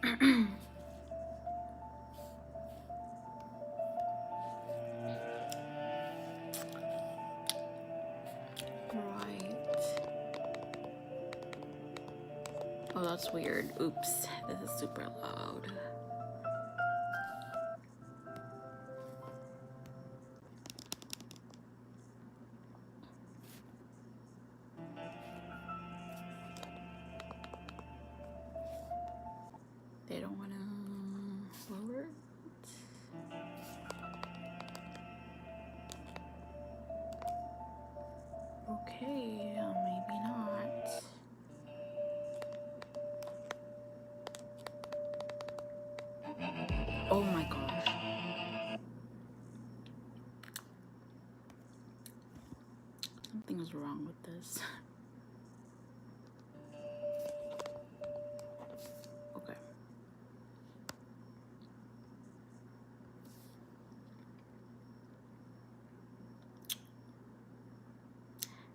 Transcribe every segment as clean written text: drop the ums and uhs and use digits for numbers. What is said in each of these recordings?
Right. Oh, that's weird. Oops. This is super loud. They don't want to lower it. Okay, maybe not. Oh my gosh. Something is wrong with this. Okay.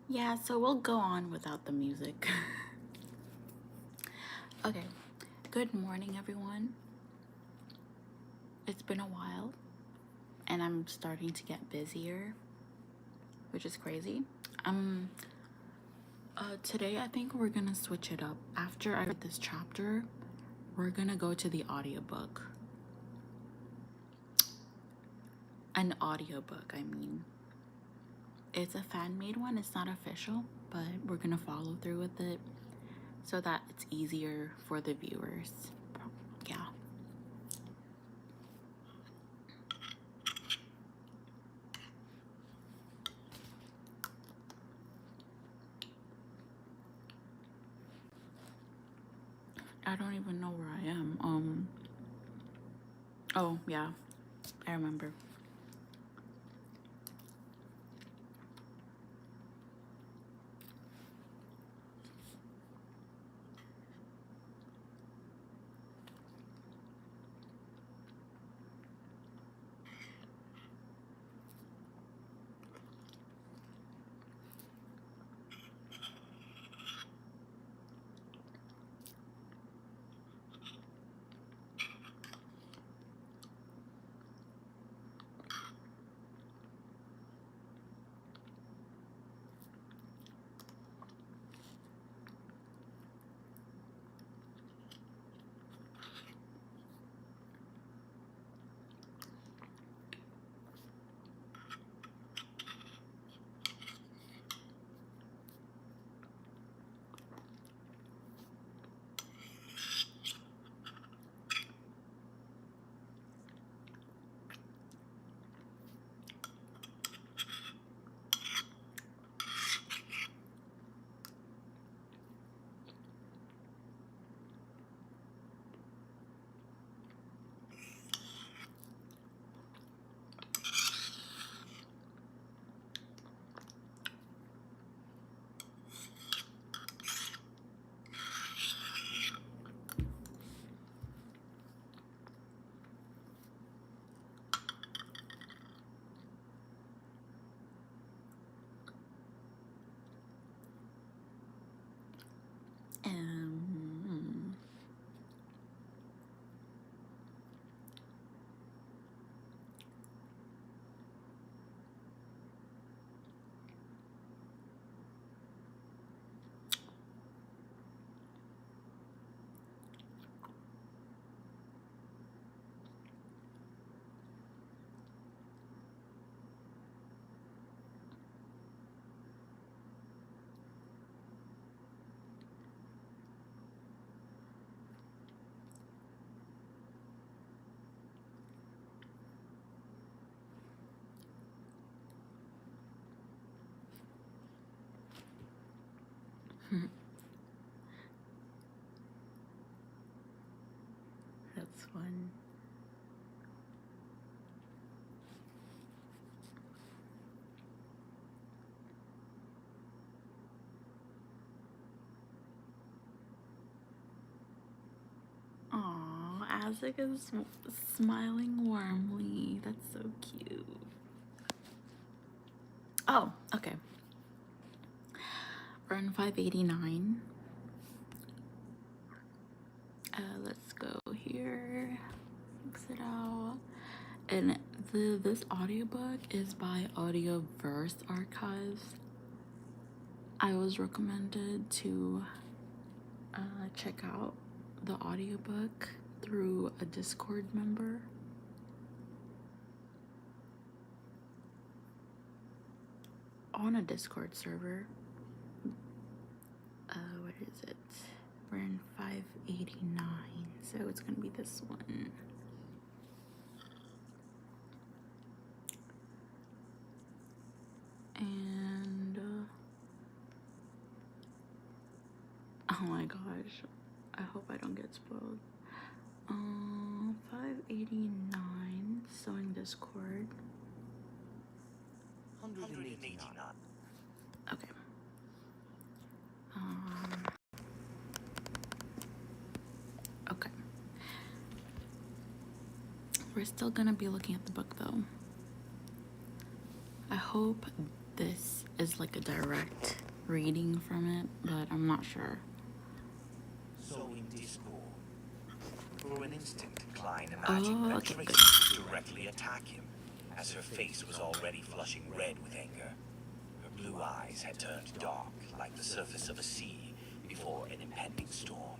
Yeah, so we'll go on without the music. Okay. Good morning, everyone. It's been a while, and I'm starting to get busier, which is crazy. Today I think we're gonna switch it up. After I read this chapter, we're gonna go to the audiobook. An audiobook, I mean. It's a fan-made one, it's not official, but we're gonna follow through with it so that it's easier for the viewers. Yeah. I don't even know where I am. Oh, yeah. I remember. Um, that's fun. Aw, Isaac is smiling warmly. That's so cute. Oh, okay. We're on 589. Let's go here. here. Exit out. And this audiobook is by Audioverse Archives. I was recommended to check out the audiobook through a Discord member. On a Discord server. What is it? We're in 589, so it's gonna be this one. And oh my gosh, I hope I don't get spoiled. 589, sewing Discord. 189. Okay. Okay. We're still gonna be looking at the book though. I hope this is like a direct reading from it, but I'm not sure. Sewing Discord. For an instant, Klein imagined that Tracy would directly attack him, as her face was already flushing red with anger. Her blue eyes had turned dark, like the surface of a sea before an impending storm.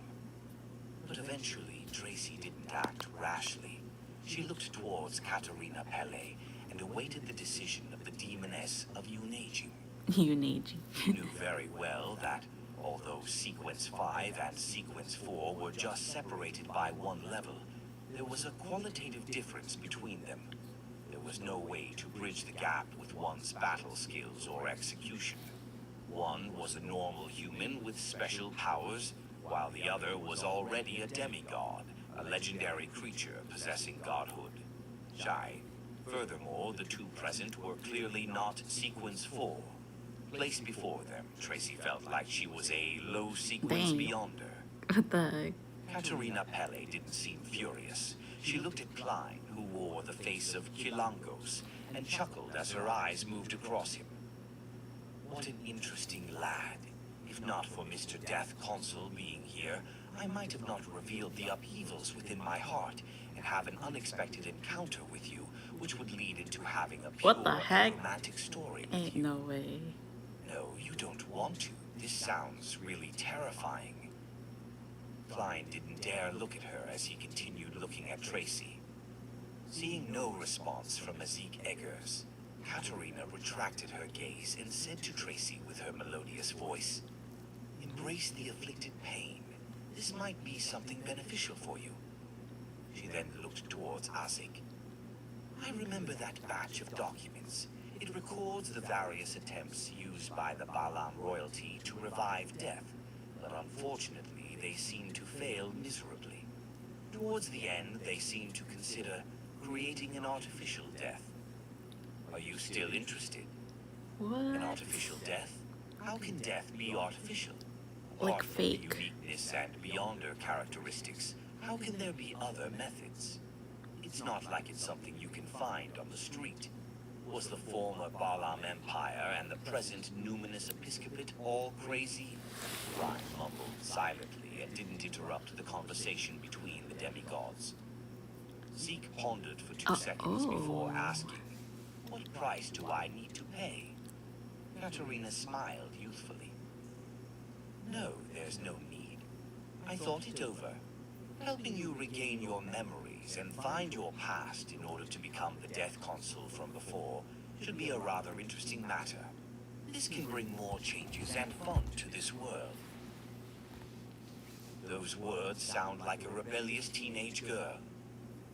But eventually, Tracy didn't act rashly. She looked towards Katerina Pelle and awaited the decision of the demoness of Unaging. Unaging. Knew very well that, although Sequence 5 and Sequence 4 were just separated by one level, there was a qualitative difference between them. There was no way to bridge the gap with one's battle skills or execution. One was a normal human with special powers, while the other was already a demigod, a legendary creature possessing godhood. Furthermore, the two present were clearly not Sequence 4. Placed before them, Tracy felt like she was a low sequence beyond her. What the heck? Katerina Pelle didn't seem furious. She looked at Klein, who wore the face of Kilangos, and chuckled as her eyes moved across him. What an interesting lad. If not for Mr. Death Consul being here, I might have not revealed the upheavals within my heart and have an unexpected encounter with you, which would lead into having a pure romantic story with Ain't you. no way. No, you don't want to. This sounds really terrifying. Klein didn't dare look at her as he continued looking at Tracy. Seeing no response from Azik Eggers, Katerina retracted her gaze and said to Tracy with her melodious voice, "Embrace the afflicted pain. This might be something beneficial for you." She then looked towards Azik. "I remember that batch of documents. It records the various attempts used by the Balam royalty to revive death, but unfortunately they seem to fail miserably. Towards the end, they seem to consider creating an artificial death. Are you still interested? What? An artificial death? How can death be artificial? Like Apart from the fake. uniqueness and beyonder characteristics, how can there be other methods? It's not like it's something you can find on the street. Was the former Balam Empire and the present Numinous Episcopate all crazy?" Klein mumbled silently and didn't interrupt the conversation between the demigods. Zeke pondered for 2 seconds before asking, "What price do I need to pay?" Katerina smiled youthfully. "No, there's no need. I thought it over. Helping you regain your memories and find your past in order to become the Death Consul from before should be a rather interesting matter. This can bring more changes and fun to this world." Those words sound like a rebellious teenage girl.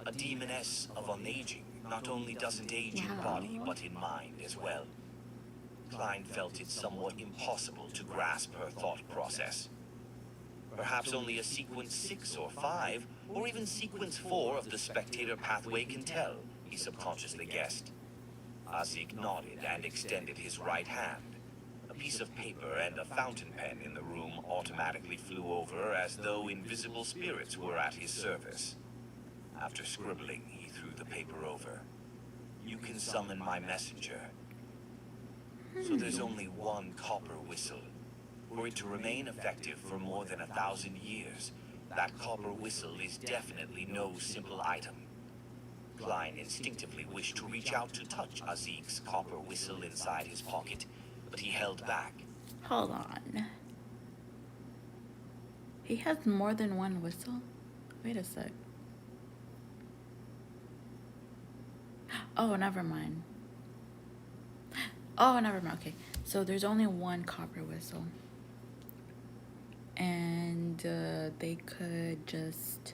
A demoness of unaging not only doesn't age in body, but in mind as well. Klein felt it somewhat impossible to grasp her thought process. Perhaps only a Sequence 6 or 5, or even Sequence 4 of the Spectator Pathway can tell, he subconsciously guessed. Azik nodded and extended his right hand. A piece of paper and a fountain pen in the room automatically flew over as though invisible spirits were at his service. After scribbling, he threw the paper over. "You can summon my messenger. So there's only one copper whistle. For it to remain effective for more than 1,000 years, That copper whistle is definitely no simple item. Klein instinctively wished to reach out to touch Azik's copper whistle inside his pocket, but he held back. Hold on. He has more than one whistle? Wait a sec. Oh, never mind. Oh, never mind. Okay. So there's only one copper whistle. And they could just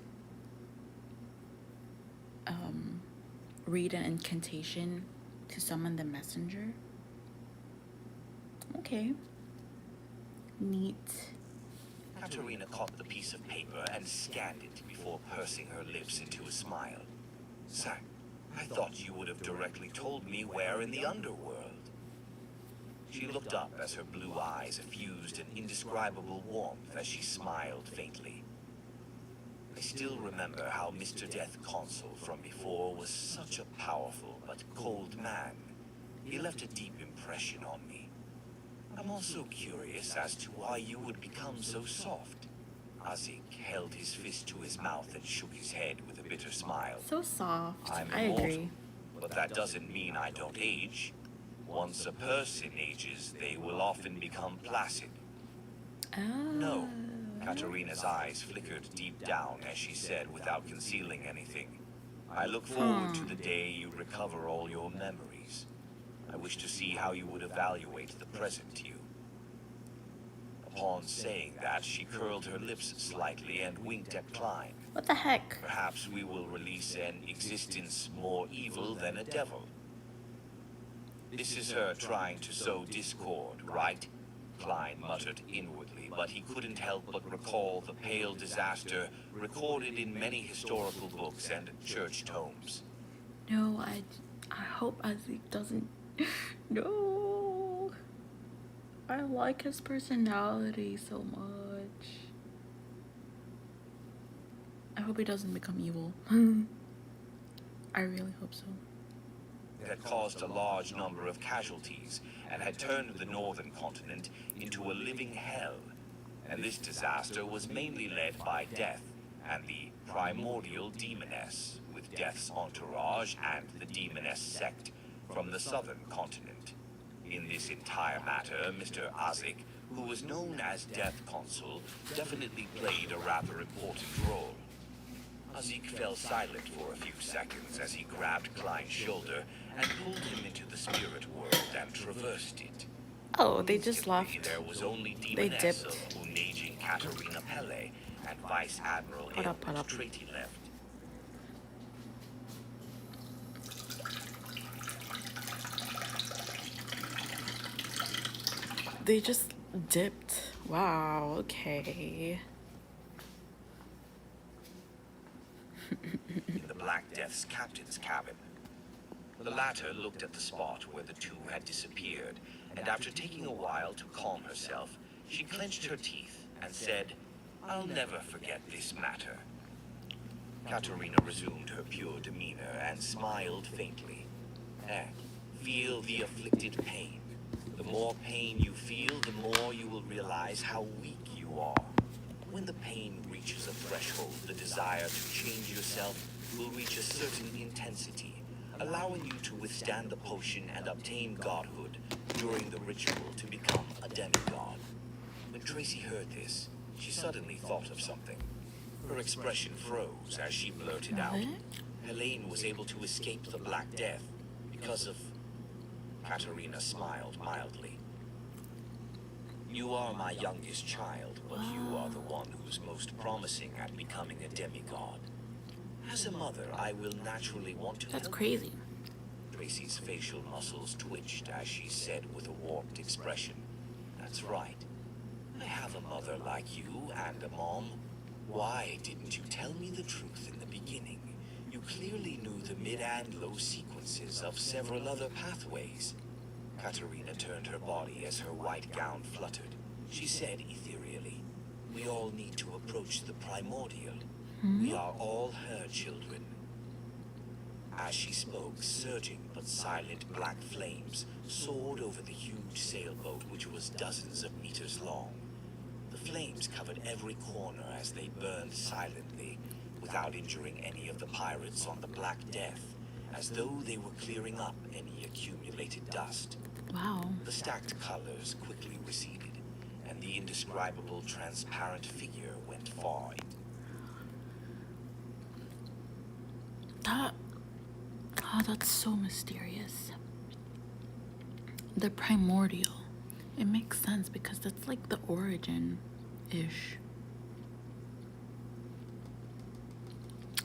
read an incantation to summon the messenger. Okay. Neat. Katerina caught the piece of paper and scanned it before pursing her lips into a smile. Zack, I thought you would have directly told me where in the underworld. She looked up as her blue eyes effused an indescribable warmth as she smiled faintly. I still remember how Mr. Death Consul from before was such a powerful but cold man. He left a deep impression on me. I'm also curious as to why you would become so soft. Azik held his fist to his mouth and shook his head with a bitter smile. So soft. I'm I immortal, agree. but that doesn't mean I don't age. Once a person ages, they will often become placid. Oh. No. Katerina's eyes flickered deep down as she said without concealing anything. I look forward to the day you recover all your memories. I wish to see how you would evaluate the present you. Upon saying that, she curled her lips slightly and winked at Klein. What the heck? Perhaps we will release an existence more evil than a devil. This is her trying to sow discord, right? Klein muttered inwardly, but he couldn't help but recall the pale disaster recorded in many historical books and church tomes. No, I hope Azik doesn't. No. I like his personality so much. I hope he doesn't become evil. I really hope so. Had caused a large number of casualties and had turned the northern continent into a living hell. And this disaster was mainly led by Death and the primordial demoness, with Death's entourage and the demoness sect from the southern continent. In this entire matter, Mr. Azik, who was known as Death Consul, definitely played a rather important role. Azik fell silent for a few seconds as he grabbed Klein's shoulder and pulled him into the spirit world and traversed it. Oh, they just Instantly, left. There was only They Demoness dipped. of Unaging Katerina Pelle and Vice Admiral Hold up, hold Aelbert up. Treti left. They just dipped. Wow, okay. In the Black Death's captain's cabin. The latter looked at the spot where the two had disappeared, and after taking a while to calm herself, she clenched her teeth and said, "I'll never forget this matter." Katerina resumed her pure demeanor and smiled faintly. Feel the afflicted pain. The more pain you feel, the more you will realize how weak you are. When the pain reaches a threshold, the desire to change yourself will reach a certain intensity, allowing you to withstand the potion and obtain godhood during the ritual to become a demigod. When Tracy heard this, she suddenly thought of something. Her expression froze as she blurted out, What? Helene was able to escape the Black Death because of... Katerina smiled mildly. You are my youngest child, but you are the one who's most promising at becoming a demigod. As a mother, I will naturally want to That's help. crazy. Tracy's facial muscles twitched as she said with a warped expression, "That's right. I have a mother like you and a mom. Why didn't you tell me the truth in the beginning? You clearly knew the mid and low sequences of several other pathways." Katerina turned her body as her white gown fluttered. She said ethereally, "We all need to approach the primordial. We are all her children." As she spoke, surging but silent black flames soared over the huge sailboat, which was dozens of meters long. The flames covered every corner as they burned silently, without injuring any of the pirates on the Black Death, as though they were clearing up any accumulated dust. Wow. The stacked colors quickly receded, and the indescribable transparent figure went far. That's so mysterious. The primordial. It makes sense because that's like the origin-ish.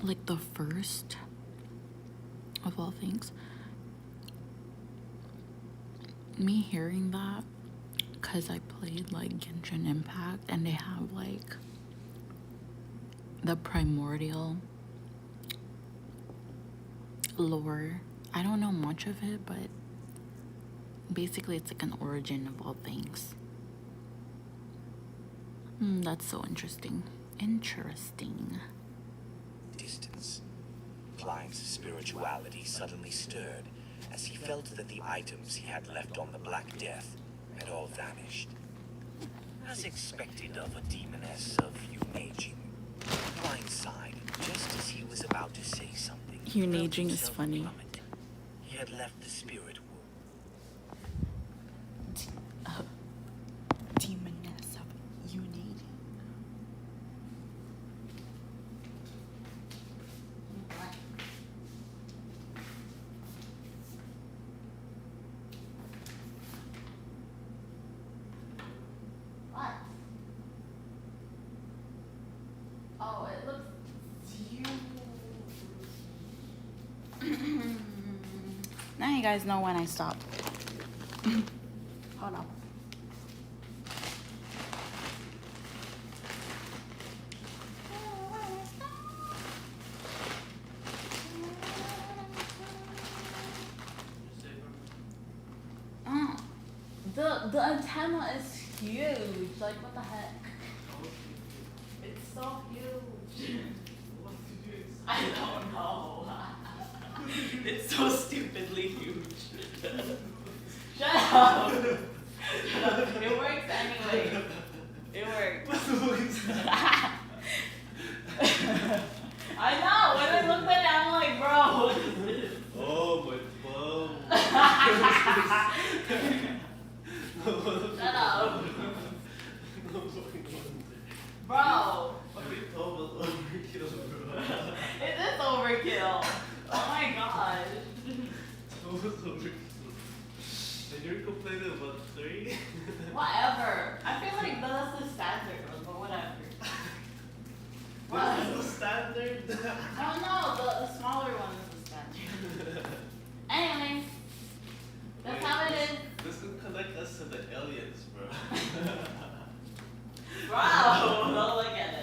Like the first of all things. Me hearing that, because I played like Genshin Impact and they have like the primordial lore. I don't know much of it, but basically it's like an origin of all things. That's so interesting. Interesting. Distance. Klein's spirituality suddenly stirred as he felt that the items he had left on the Black Death had all vanished. As expected of a demoness of Unaging, Klein sighed just as he was about to say something. Unaging is funny. Plummet. He had left the spirit womb. Demoness of Unaging. What? Oh, it looks huge. Now you guys know when I stop. Hold on. The antenna is huge. Like, what the heck? It's so huge. I don't know. It's so stupidly huge. Shut up. Shut up. It works anyway. It works. I know. When I looked at it, I'm like, bro, what is this? Oh my bum. Shut up. Bro. It is overkill. Oh my gosh. And you're complaining about 3? Whatever. I feel like that's the standard one, but whatever. What is the standard? No, the smaller one is the standard. Anyways, that's how it is. This can connect us to the aliens, bro. Bro, don't look at it.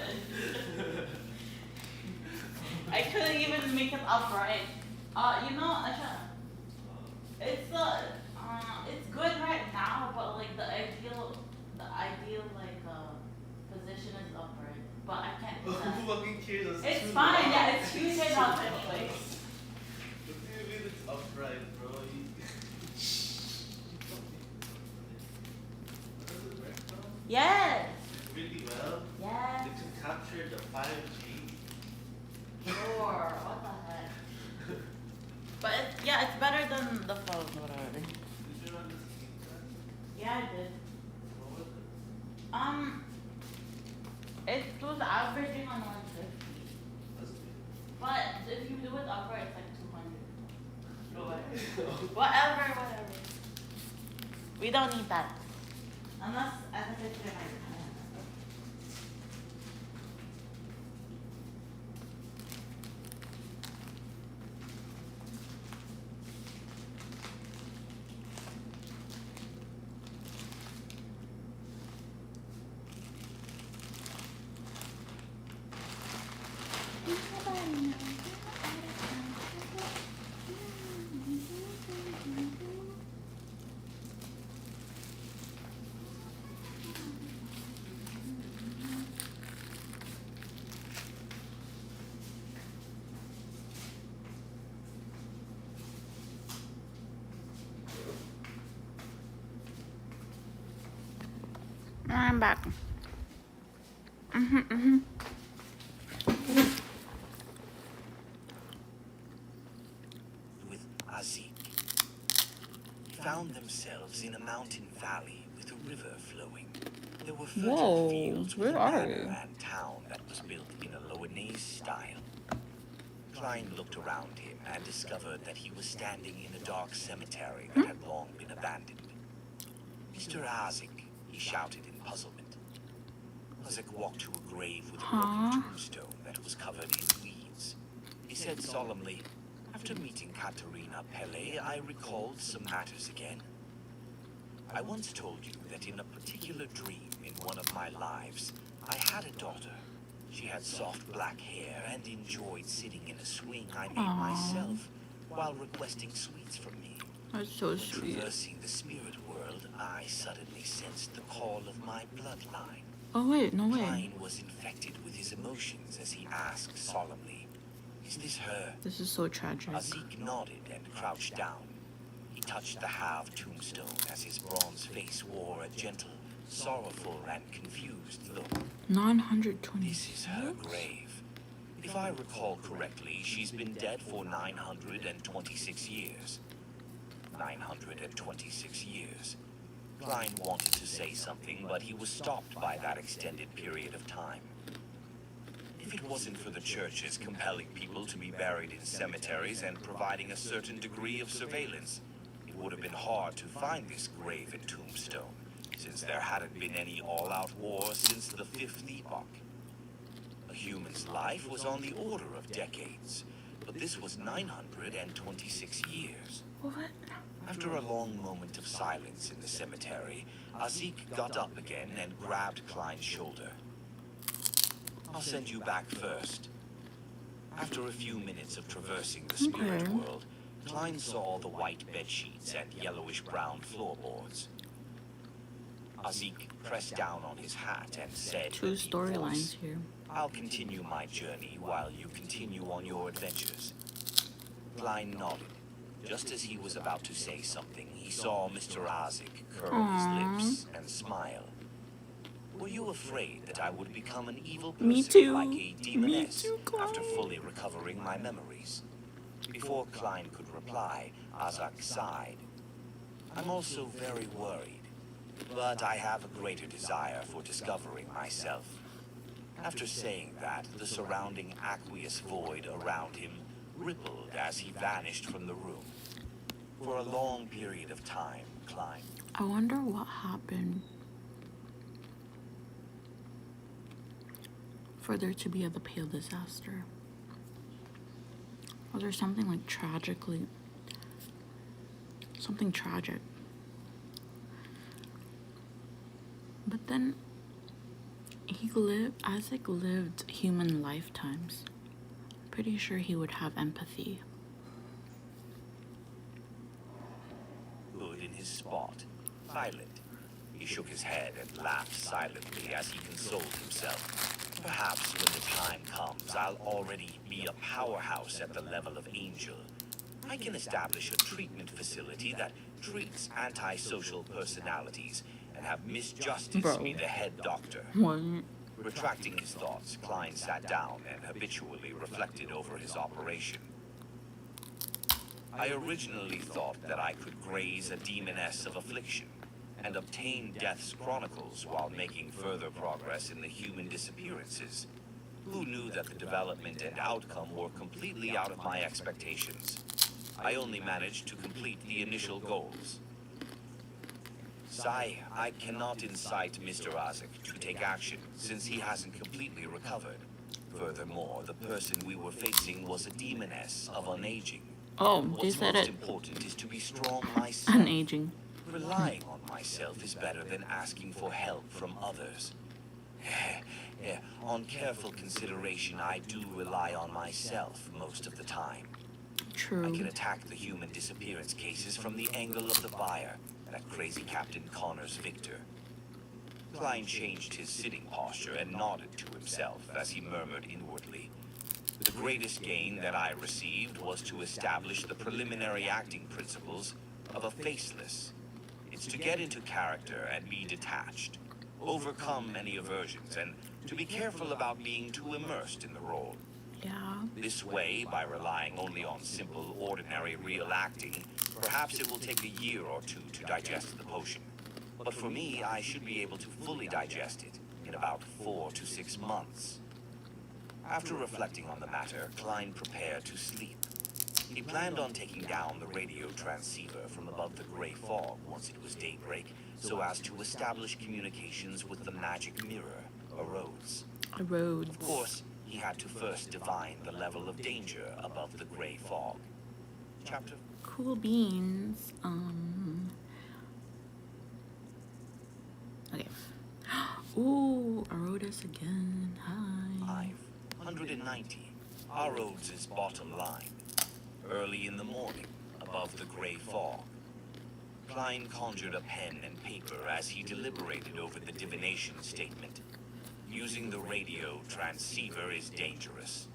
I couldn't even make it upright. You know, it's it's good right now, but like the ideal like position is upright. But I can't do that. Who fucking cares? That's It's too fine, loud. yeah, it's huge enough anyways. What do you mean it's upright, bro? Does it work, bro? Yes. Really well? Yes. It can capture the 5G. Sure. What the heck? But it's better than the phone, whatever. Did you run this game test? Yeah, I did. What was it? It was averaging on 150. That's good. But if you do it upright, it's like 200. Okay. Whatever. We don't need that. Unless, as I said, you might. I'm back. With Azik. Found themselves in a mountain valley with a river flowing. There were fertile Whoa, fields with where a are manor we? and town that was built in a Loanese style. Klein looked around him and discovered that he was standing in a dark cemetery that had long been abandoned. Mr. Azik, he shouted in puzzlement. Azik walked to a grave with a broken tombstone that was covered in weeds. He said solemnly, "After meeting Katerina Pele, I recalled some matters again. I once told you that in a particular dream in one of my lives, I had a daughter. She had soft black hair and enjoyed sitting in a swing I made Aww. myself while requesting sweets from me. That's so When sweet. traversing the spirit world, I suddenly sensed the call of my bloodline. Oh wait, no way. Klein was infected with his emotions as he asked solemnly, 'Is this her?' This is so tragic. Azik nodded and crouched down. He touched the halved tombstone as his bronze face wore a gentle, sorrowful, and confused look. 920. This is her grave. If I recall correctly, she's been dead for 926 years. 926 years. Klein wanted to say something, but he was stopped by that extended period of time. If it wasn't for the churches compelling people to be buried in cemeteries and providing a certain degree of surveillance, it would have been hard to find this grave and tombstone, since there hadn't been any all-out war since the Fifth Epoch. A human's life was on the order of decades, but this was 926 years. What? After a long moment of silence in the cemetery, Azik got up again and grabbed Klein's shoulder. "I'll send you back first." After a few minutes of traversing the spirit Okay. world, Klein saw the white bedsheets and yellowish-brown floorboards. Azik pressed down on his hat and said, Two in a deep storylines voice, here. "I'll continue my journey while you continue on your adventures." Klein nodded. Just as he was about to say something, he saw Mr. Azik curl Aww. his lips and smile. "Were you afraid that I would become an evil person Me too. like a demoness Me too, after Klein. fully recovering my memories?" Before Klein could reply, Azik sighed. "I'm also very worried, but I have a greater desire for discovering myself." After saying that, the surrounding aqueous void around him rippled as he vanished from the room. For a long period of time, Klein. I wonder what happened for there to be the Pale disaster. Was there something like something tragic? But then Azik lived human lifetimes. Pretty sure he would have empathy. Stood in his spot, silent. He shook his head and laughed silently as he consoled himself. Perhaps when the time comes, I'll already be a powerhouse at the level of Angel. I can establish a treatment facility that treats antisocial personalities and have Miss Justice Bro. be the head doctor. What? Retracting his thoughts, Klein sat down and habitually reflected over his operation. I originally thought that I could graze a demoness of affliction and obtain Death's chronicles while making further progress in the human disappearances. Who knew that the development and outcome were completely out of my expectations? I only managed to complete the initial goals. Sai, I cannot incite Mr. Azik to take action since he hasn't completely recovered. Furthermore, the person we were facing was a demoness of unaging. Oh, they What's said most it. important is to be strong myself. Unaging. Relying on myself is better than asking for help from others. Yeah, on careful consideration, I do rely on myself most of the time. I True. can attack the human disappearance cases from the angle of the buyer, that crazy Captain Connors Victor. Klein changed his sitting posture and nodded to himself as he murmured inwardly. The greatest gain that I received was to establish the preliminary acting principles of a faceless. It's to get into character and be detached, overcome any aversions, and to be careful about being too immersed in the role. Yeah. This way, by relying only on simple, ordinary, real acting, perhaps it will take a year or two to digest the potion. But for me, I should be able to fully digest it in about 4 to 6 months. After reflecting on the matter, Klein prepared to sleep. He planned on taking down the radio transceiver from above the gray fog once it was daybreak, so as to establish communications with the magic mirror, Rhodes. Rhodes. Of course, he had to first divine the level of danger above the gray fog. Chapter Cool beans. Okay. Ooh, Arodus again. Hi. 590. Our Rhodes' bottom line. Early in the morning, above the gray fog. Klein conjured a pen and paper as he deliberated over the divination statement. Using the radio transceiver is dangerous.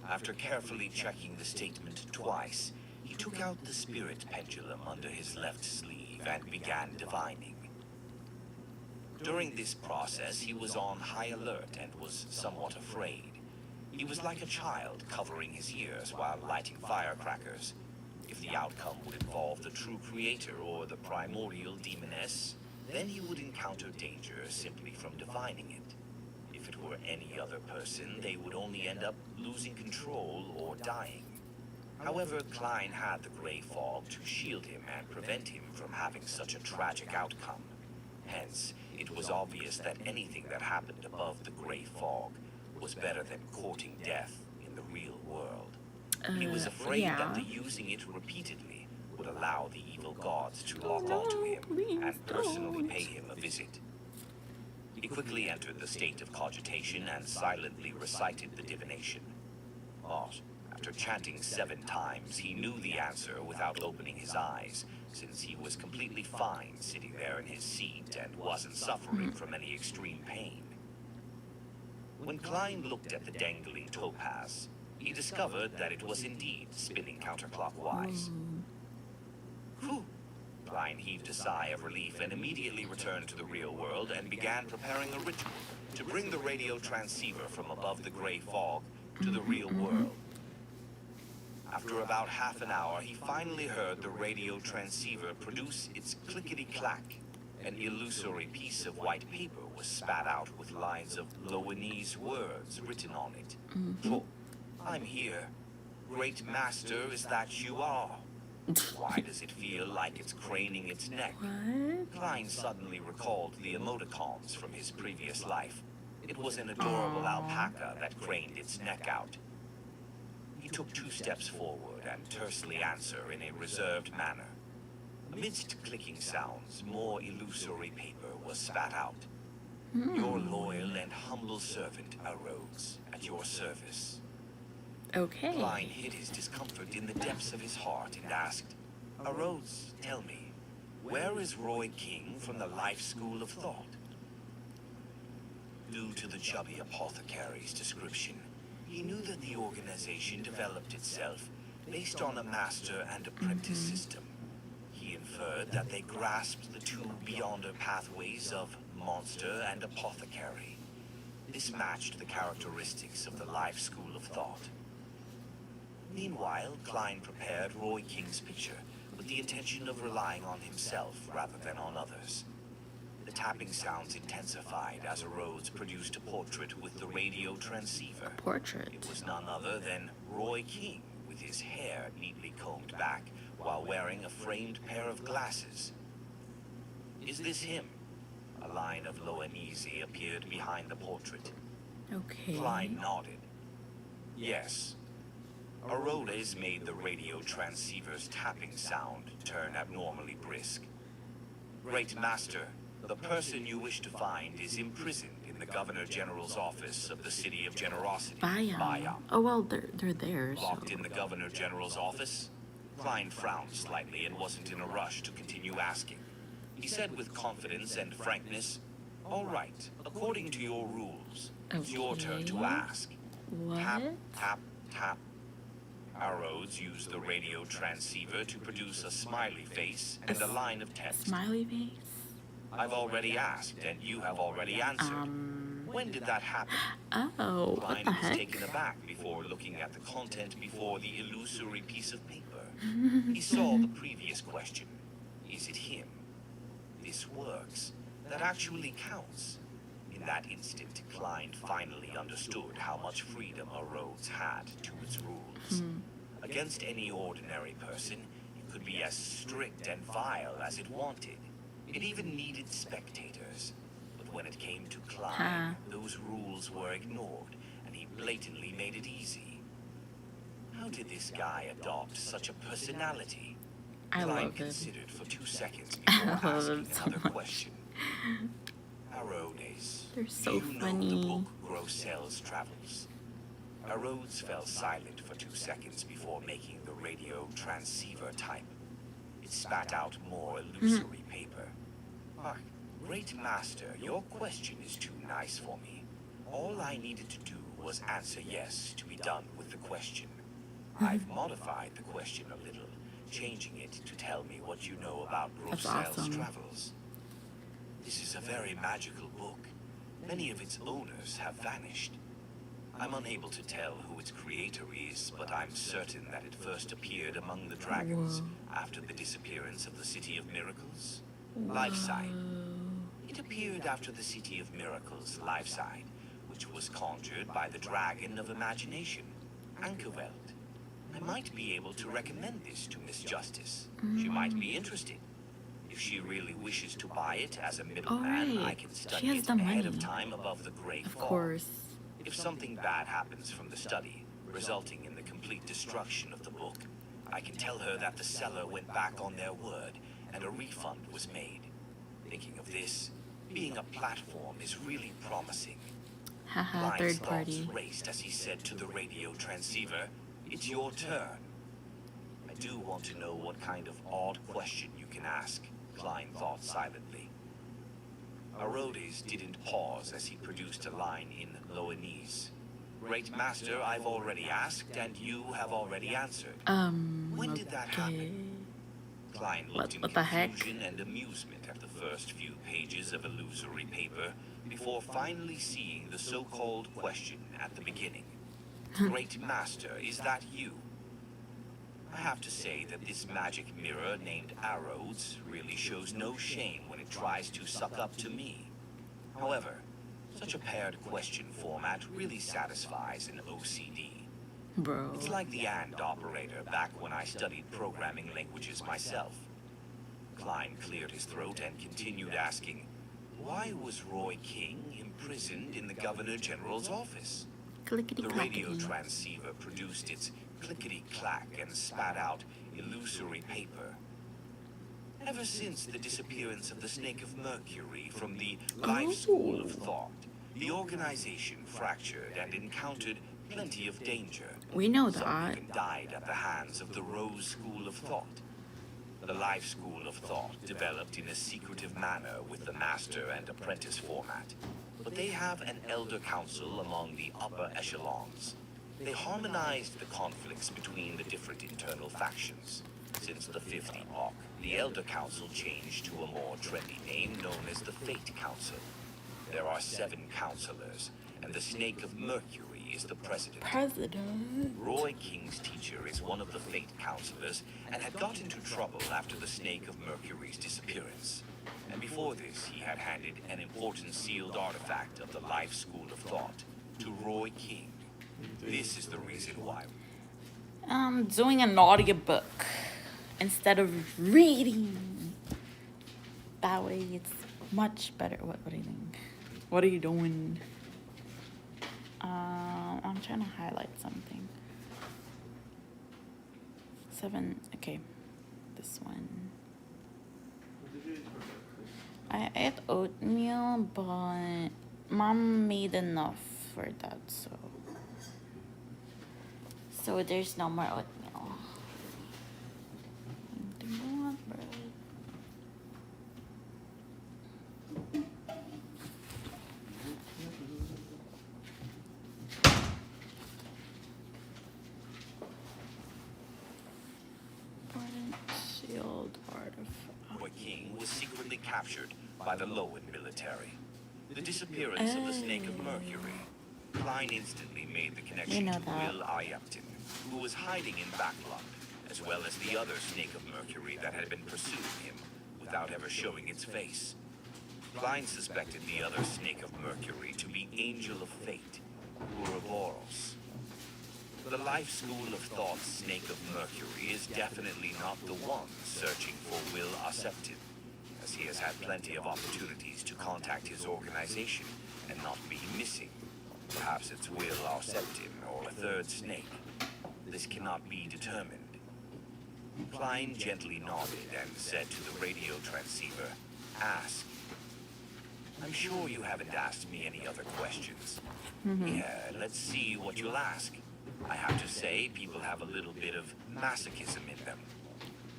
After carefully checking the statement twice, he took out the spirit pendulum under his left sleeve and began divining. During this process, he was on high alert and was somewhat afraid. He was like a child covering his ears while lighting firecrackers. If the outcome would involve the true creator or the primordial demoness, then he would encounter danger simply from divining it. If it were any other person, they would only end up losing control or dying. However, Klein had the gray fog to shield him and prevent him from having such a tragic outcome. Hence, it was obvious that anything that happened above the gray fog was better than courting death in the real world. He was afraid that the using it repeatedly would allow the evil gods to lock onto him and personally pay him a visit. He quickly entered the state of cogitation and silently recited the divination. But after chanting 7 times, he knew the answer without opening his eyes, since he was completely fine sitting there in his seat and wasn't suffering from any extreme pain. When Klein looked at the dangling topaz, he discovered that it was indeed spinning counterclockwise. Whew! Klein heaved a sigh of relief and immediately returned to the real world and began preparing a ritual to bring the radio transceiver from above the gray fog to the real world. After about half an hour, he finally heard the radio transceiver produce its clickety-clack. An illusory piece of white paper was spat out with lines of Loanese words written on it. Oh, I'm here. Great Master, is that you are? Why does it feel like it's craning its neck? What? Klein suddenly recalled the emoticons from his previous life. It was an adorable alpaca that craned its neck out. He took 2 steps forward and tersely answered in a reserved manner. Amidst clicking sounds, more illusory paper was spat out. Your loyal and humble servant arose at your service. Okay. Klein hid his discomfort in the depths of his heart and asked, Arose, tell me, where is Roy King from the Life School of Thought? Due to the chubby apothecary's description, he knew that the organization developed itself based on a master and apprentice system. He inferred that they grasped the 2 beyonder pathways of monster and apothecary. This matched the characteristics of the Life School of Thought. Meanwhile, Klein prepared Roy King's picture with the intention of relying on himself rather than on others. The tapping sounds intensified as Rhodes produced a portrait with the radio transceiver. Portrait. It was none other than Roy King, with his hair neatly combed back while wearing a framed pair of glasses. Is this him? A line of Loanese appeared behind the portrait. Okay. Klein nodded. Yes. Aroles made the radio transceiver's tapping sound turn abnormally brisk. Great Master, the person you wish to find is imprisoned in the Governor General's office of the City of Generosity, Bayam. Oh well, they're there. Locked So. in the Governor General's office? Klein frowned slightly and wasn't in a rush to continue asking. He said with confidence and frankness, All right, according to your rules, it's your turn to Okay. ask. What? Tap, tap, tap. Arrows used the radio transceiver to produce a smiley face and a line of text. Smiley face. I've already asked, and you have already answered. When did that happen? Oh, what Klein the was heck? taken aback before looking at the content before the illusory piece of paper. He saw the previous question. Is it him? This works. That actually counts. In that instant, Klein finally understood how much freedom a Rhodes had to its rules. Against any ordinary person, it could be as strict and vile as it wanted. It even needed spectators. But when it came to Klein, those rules were ignored, and he blatantly made it easy. How did this guy adopt such a personality? I Klein love him. considered for 2 seconds before I love asking him so another much. question. Arodes, They're so do you funny. know the book Grossel's Travels? Arodes fell silent for 2 seconds before making the radio transceiver type. It spat out more illusory paper. Ah, Great Master, your question is too nice for me. All I needed to do was answer yes to be done with the question. I've modified the question a little, changing it to tell me what you know about That's Grossel's awesome. Travels. This is a very magical book. Many of its owners have vanished. I'm unable to tell who its creator is, but I'm certain that it first appeared among the dragons after the disappearance of the City of Miracles. Lifeside. It appeared after the City of Miracles, Lifeside, which was conjured by the Dragon of Imagination, Ankerveld. I might be able to recommend this to Miss Justice. She might be interested. If she really wishes to buy it as a middleman, I Alright, can she study has it the ahead of money. time above the Great Of Fall. course. If something bad happens from the study, resulting in the complete destruction of the book, I can tell her that the seller went back on their word and a refund was made. Thinking of this, being a platform is really promising. Haha, Klein's third party. thoughts raced as he said to the radio transceiver, "It's your turn." I do want to know what kind of odd question you can ask, Klein thought silently. Arodes didn't pause as he produced a line in Loanese. Great Master, I've already asked, and you have already answered. When did that happen? Okay. Klein looked in What the heck? confusion and amusement at the first few pages of illusory paper before finally seeing the so-called question at the beginning. Great Master, is that you? I have to say that this magic mirror named Arodes really shows no shame when it tries to suck up to me. However, such a paired question format really satisfies an OCD. Bro. It's like the AND operator back when I studied programming languages myself. Klein cleared his throat and continued asking, why was Roy King imprisoned in the Governor General's office? Clickety The radio clackety. transceiver produced its clickety-clack and spat out illusory paper. Ever since the disappearance of the Snake of Mercury from the Life School of Thought, the organization fractured and encountered plenty of danger. We know Some that. even died at the hands of the Rose School of Thought. The Life School of Thought developed in a secretive manner with the master and apprentice format. But they have an elder council among the upper echelons. They harmonized the conflicts between the different internal factions. Since the 5th epoch, the Elder Council changed to a more trendy name known as the Fate Council. There are 7 counselors, and the Snake of Mercury is the president. President. Roy King's teacher is one of the Fate Counselors and had got into trouble after the Snake of Mercury's disappearance. And before this, he had handed an important sealed artifact of the Life School of Thought to Roy King. This is the reason why. I'm doing an audiobook instead of reading. That way it's much better. What do you think? What are you doing? I'm trying to highlight something. 7. Okay, this one. What did you eat for breakfast? I ate oatmeal, but mom made enough for that, so there's no more oatmeal. Do you want bread? Important sealed artifact. Roy King was secretly captured by the Lowen military. The disappearance of the Snake of Mercury. Klein instantly made the connection You know to that. Will Ayepton, who was hiding in Backlund, as well as the other Snake of Mercury that had been pursuing him, without ever showing its face. Klein suspected the other Snake of Mercury to be Angel of Fate, Ouroboros. The Life School of Thought's Snake of Mercury is definitely not the one searching for Will Ayepton, as he has had plenty of opportunities to contact his organization and not be missing. Perhaps it's Will Ayepton or a third snake. This cannot be determined. Klein gently nodded and said to the radio transceiver, "Ask." "I'm sure you haven't asked me any other questions." "Yeah, let's see what you'll ask. I have to say, people have a little bit of masochism in them.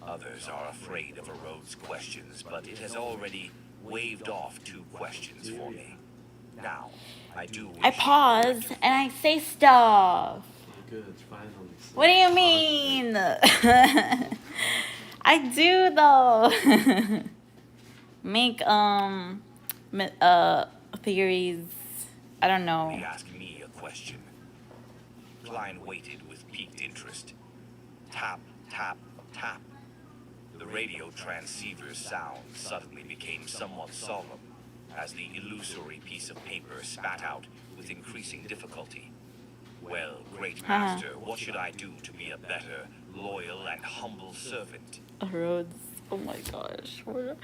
Others are afraid of a Rhodes' questions, but it has already waved off 2 questions for me. Now, I do wish I pause and I say stuff. Good, finally. What do you mean? I do though. Make theories. I don't He know. asked me a question. Klein waited with piqued interest. Tap, tap, tap. The radio transceiver's sound suddenly became somewhat solemn as the illusory piece of paper spat out with increasing difficulty. "Well, great master, what should I do to be a better, loyal, and humble servant?" Rhodes. Oh my gosh. We're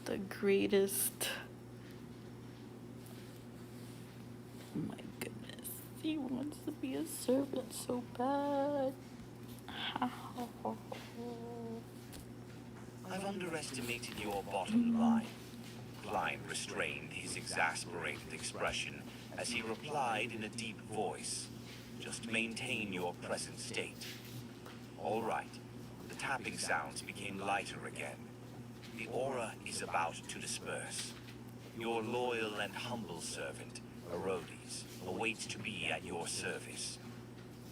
the greatest. Oh my goodness. He wants to be a servant so bad. "I've underestimated your bottom line." Klein restrained his exasperated expression as he replied in a deep voice. "Just maintain your present state." "All right." The tapping sounds became lighter again. "The aura is about to disperse. Your loyal and humble servant, Herodes, awaits to be at your service."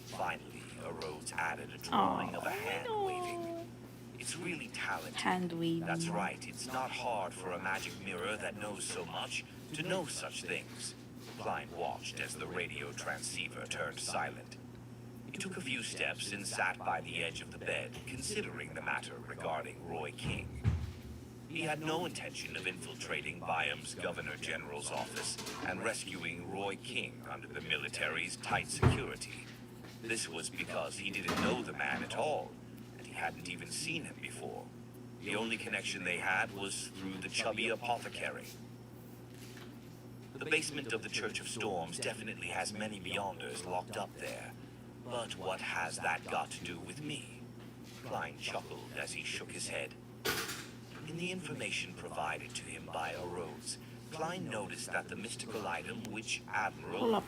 Finally, Herodes added a drawing of a hand waving. "It's really talented." Hand waving. That's right, it's not hard for a magic mirror that knows so much to know such things. Klein watched as the radio transceiver turned silent. He took a few steps and sat by the edge of the bed, considering the matter regarding Roy King. He had no intention of infiltrating Byam's Governor General's office and rescuing Roy King under the military's tight security. This was because he didn't know the man at all, and he hadn't even seen him before. The only connection they had was through the chubby apothecary. The basement of the Church of Storms definitely has many Beyonders locked up there. But what has that got to do with me? Klein chuckled as he shook his head. In the information provided to him by Rhodes, Klein noticed that the mystical item which Admiral... Hold up.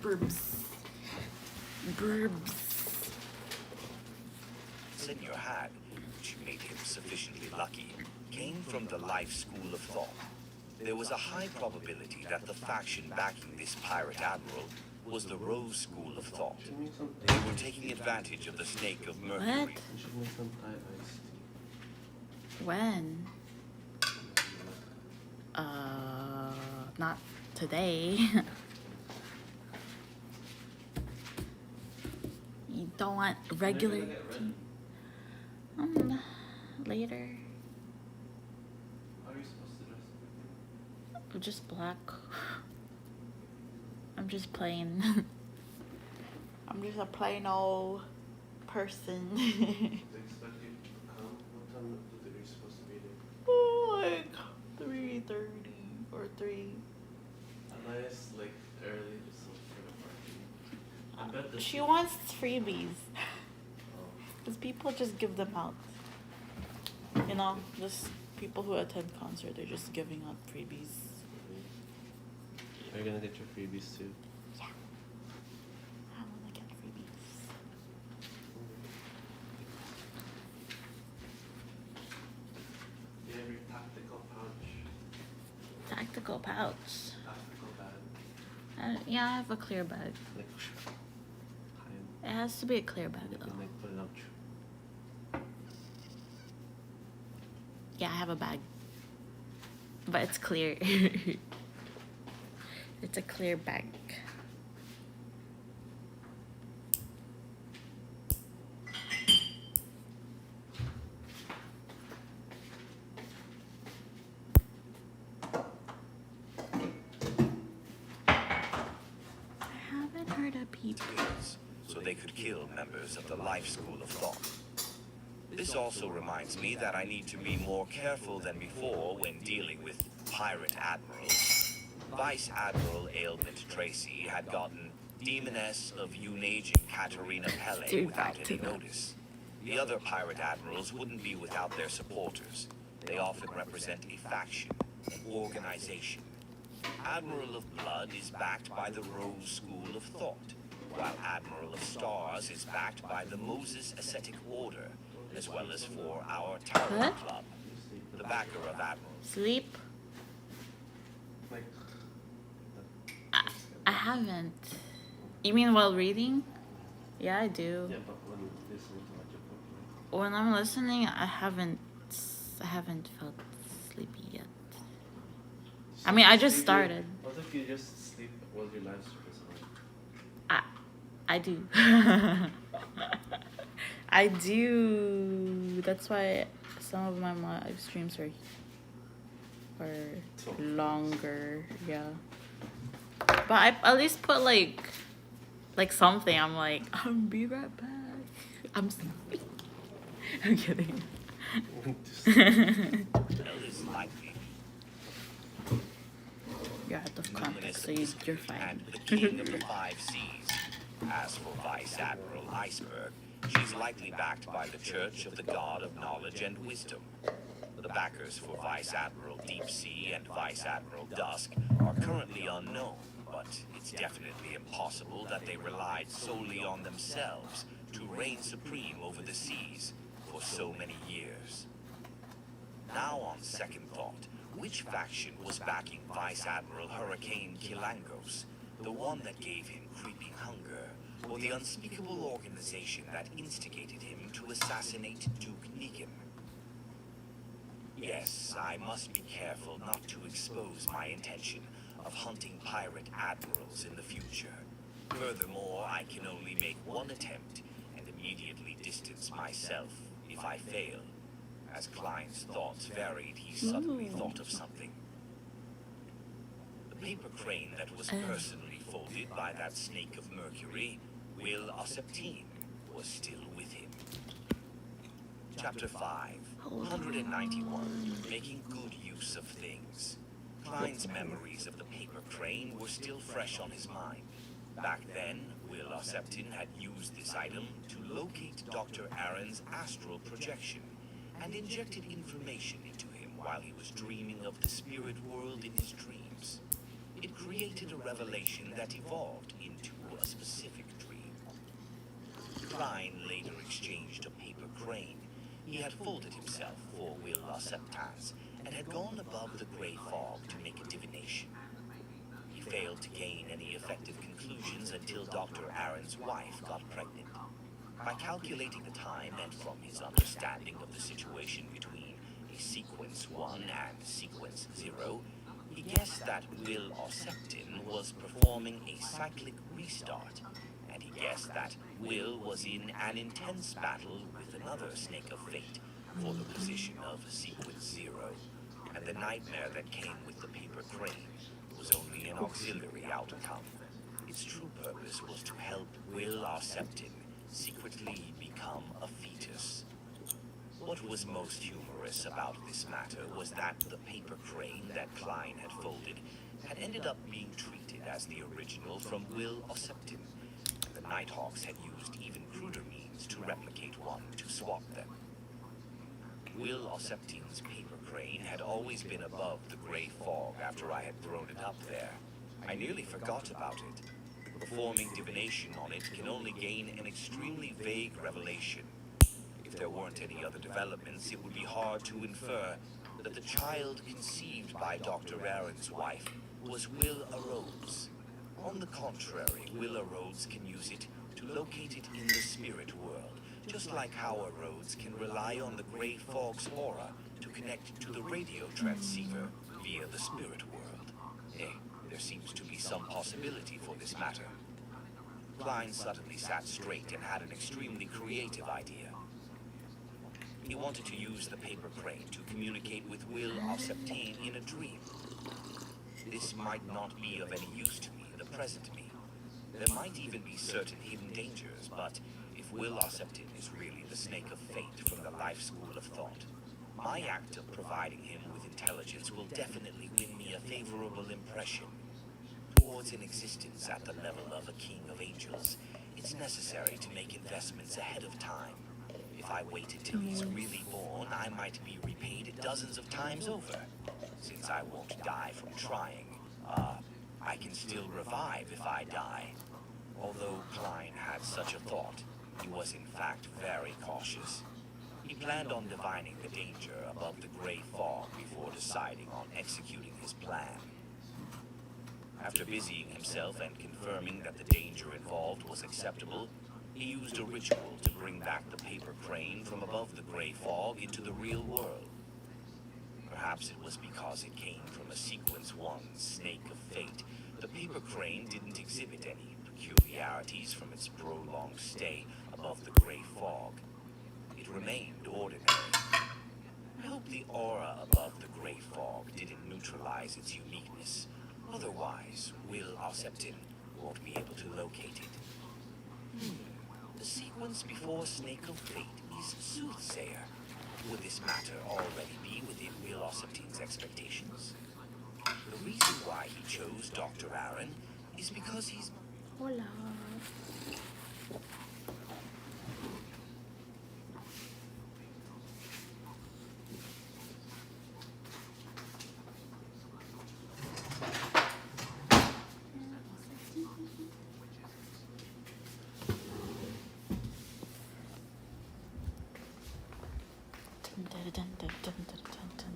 Burbs. Burbs. Senor had, which made him sufficiently lucky, came from the Life School of Thought. There was a high probability that the faction backing this pirate admiral was the Rose School of Thought. We should make some They were taking advantage of the Snake of Mercury. What? We should make some Thai iced tea. When? Not today. You don't want regular Maybe we'll get red. later. How are you supposed to dress? Just black. I'm just plain. I'm just a plain old person. They expect you to come. What time are you supposed to be there? Like 3:30 or 3. Unless like early, just like for the party. I bet this. She wants freebies. Oh. Because people just give them out. You know, just people who attend concert, they're just giving out freebies. Are you gonna get your freebies too? Yeah. I wanna get freebies. Do you have your tactical pouch? Tactical pouch. Tactical bag? Yeah, I have a clear bag. Like, It has to be a clear bag you though. can like put it up. Yeah, I have a bag. But it's clear. It's a clear bag. I haven't heard a peep. skills, so they could kill members of the Life School of Thought. This also reminds me that I need to be more careful than before when dealing with pirate admirals. Vice Admiral Ailment Tracy had gotten Demoness of Unaging Katerina Pele Dude, without back to any that. notice. The other pirate admirals wouldn't be without their supporters. They often represent a faction, an organization. Admiral of Blood is backed by the Rose School of Thought, while Admiral of Stars is backed by the Moses Ascetic Order, as well as for our Tarot What? Club, the backer of Admirals. Sleep? Like, I haven't. You mean while reading? Yeah, I do. yeah, but when listening to like your book, like, When I'm listening, I haven't felt sleepy yet. I mean, I just sleep, started. What if you just sleep while your live stream is on? I do. I do. That's why some of my live streams are So- longer. Yeah. But I at least put like something. I'm like, I'll be right back. I'm kidding. Well, is likely You're out of luminous context, so of you're spirit fine. and the king of the five seas. As for Vice Admiral Iceberg, she's likely backed by the Church of the God of Knowledge and Wisdom. The backers for Vice Admiral Deep Sea and Vice Admiral Dusk are currently unknown, but it's definitely impossible that they relied solely on themselves to reign supreme over the seas for so many years. Now, on second thought, which faction was backing Vice Admiral Hurricane Kilangos, the one that gave him creeping hunger, or the unspeakable organization that instigated him to assassinate Duke Negan? Yes, I must be careful not to expose my intention of hunting pirate admirals in the future. Furthermore, I can only make one attempt and immediately distance myself if I fail. As Klein's thoughts varied, he suddenly thought of something. The paper crane that was personally folded by that snake of Mercury, Will Osseptine, was still with him. Chapter 5, 191, Making Good Use of Things. Klein's memories of the paper crane were still fresh on his mind. Back then, Will Osseptine had used this item to locate Dr. Aaron's astral projection and injected information into him while he was dreaming of the spirit world in his dreams. It created a revelation that evolved into a specific dream. Klein later exchanged a paper crane. He had folded himself for Will Osseptine and had gone above the gray fog to make a divination. He failed to gain any effective conclusions until Dr. Aaron's wife got pregnant. By calculating the time and from his understanding of the situation between a sequence 1 and sequence 0, he guessed that Will Osseptine was performing a cyclic restart, and he guessed that Will was in an intense battle with another snake of fate for the position of sequence 0, and the nightmare that came with the paper crane was only an auxiliary outcome. Its true purpose was to help Will Osseptine secretly become a fetus. What was most humorous about this matter was that the paper crane that Klein had folded had ended up being treated as the original from Will Osseptine, and the Nighthawks had used even cruder means to replicate one to swap them. Will Osseptine's paper crane had always been above the gray fog after I had thrown it up there. I nearly forgot about it. Performing divination on it can only gain an extremely vague revelation. If there weren't any other developments, it would be hard to infer that the child conceived by Dr. Aaron's wife was Will Rhodes. On the contrary, Willa Rhodes can use it to locate it in the spirit world, just like how a Rhodes can rely on the gray fog's aura to connect to the radio transceiver via the spirit world. There seems to be some possibility for this matter. Klein suddenly sat straight and had an extremely creative idea. He wanted to use the paper crane to communicate with Will Osseptine in a dream. This might not be of any use to me, the present me. There might even be certain hidden dangers, but if Will Osseptine is really the snake of fate from the life school of thought, my act of providing him with intelligence will definitely win me a favorable impression. Towards an existence at the level of a king of angels, it's necessary to make investments ahead of time. If I waited till he's really born, I might be repaid dozens of times over. Since I won't die from trying, I can still revive if I die. Although Klein had such a thought, he was in fact very cautious. He planned on divining the danger above the gray fog before deciding on executing his plan. After busying himself and confirming that the danger involved was acceptable, he used a ritual to bring back the paper crane from above the gray fog into the real world. Perhaps it was because it came from a Sequence 1 snake of fate. The paper crane didn't exhibit any peculiarities from its prolonged stay above the gray fog. It remained ordinary. I hope the aura above the gray fog didn't neutralize its uniqueness. Otherwise, Will Osseptine won't be able to locate it. The sequence before Snake of Fate is Soothsayer. Would this matter already be within Will Osseptine's expectations? The reason why he chose Dr. Aaron is because he's... Hola. Dun, dun, dun, dun, dun, dun, dun.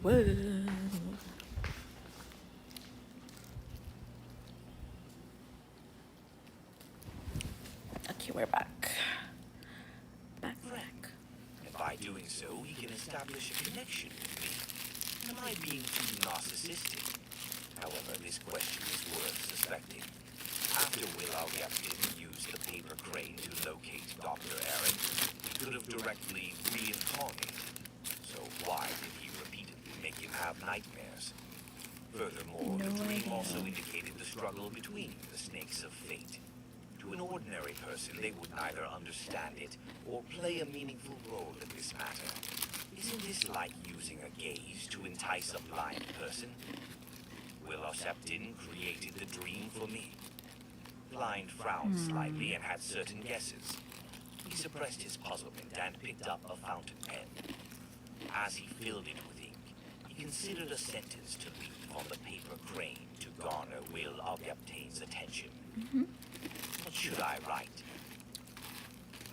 Whoa. Okay, we're back. Back. And by doing so, he can establish a connection with me. Am I being too narcissistic? However, this question is worth suspecting. After Will Osseptine used the paper crane to locate Dr. Aaron, he could have directly reincarnated. So why did he repeatedly make him have nightmares? Furthermore, the dream also indicated the struggle between the snakes of fate. To an ordinary person, they would neither understand it or play a meaningful role in this matter. Isn't this like using a gaze to entice a blind person? Will Osseptine created the dream for me. Blind frowned slightly and had certain guesses. He suppressed his puzzlement and picked up a fountain pen. As he filled it with ink, he considered a sentence to leave on the paper crane to garner Will Ogyaptain's attention. What should I write?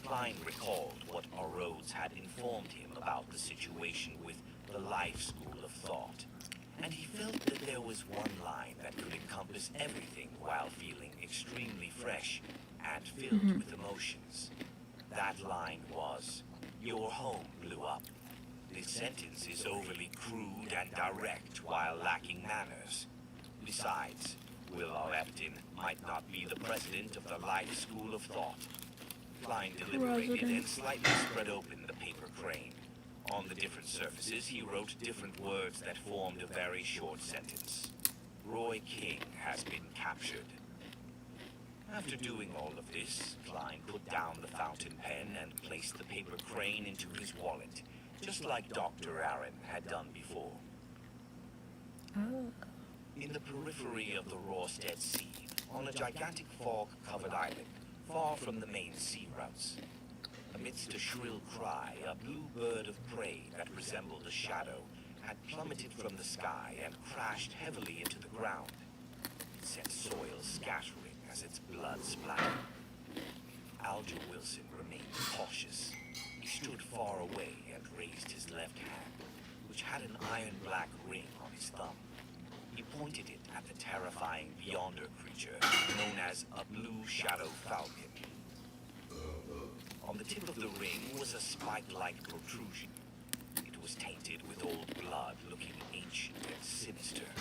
Klein recalled what Rhodes had informed him about the situation with the Life School of Thought, and he felt that there was one line that could encompass everything while feeling extremely fresh and filled with emotions. That line was, "Your home blew up." This sentence is overly crude and direct while lacking manners. Besides, Will Ogyaptain might not be the president of the Life School of Thought. Klein deliberated and slightly spread open the paper crane. On the different surfaces, he wrote different words that formed a very short sentence. Roy King has been captured. After doing all of this, Klein put down the fountain pen and placed the paper crane into his wallet, just like Dr. Aaron had done before. In the periphery of the Rorstead Sea, on a gigantic fog-covered island, far from the main sea routes, amidst a shrill cry, a blue bird of prey that resembled a shadow had plummeted from the sky and crashed heavily into the ground. It sent soil scattering as its blood splattered. Alger Wilson remained cautious. He stood far away and raised his left hand, which had an iron-black ring on his thumb. He pointed it at the terrifying Beyonder creature known as a blue shadow falcon. On the tip of the ring was a spike-like protrusion. It was tainted with old blood, looking ancient and sinister.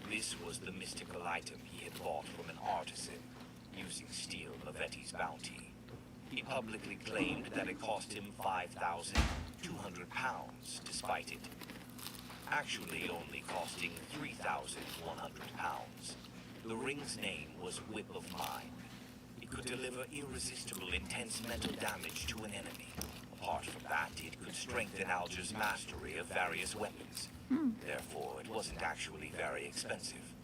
This was the mystical item he had bought from an artisan, using Steel Mavetti's bounty. He publicly claimed that it cost him 5,200 pounds, despite it actually only costing 3,100 pounds. The ring's name was Whip of Mind. It could deliver irresistible, intense mental damage to an enemy. Apart from that, it could strengthen Alger's mastery of various weapons. Therefore, it wasn't actually very expensive.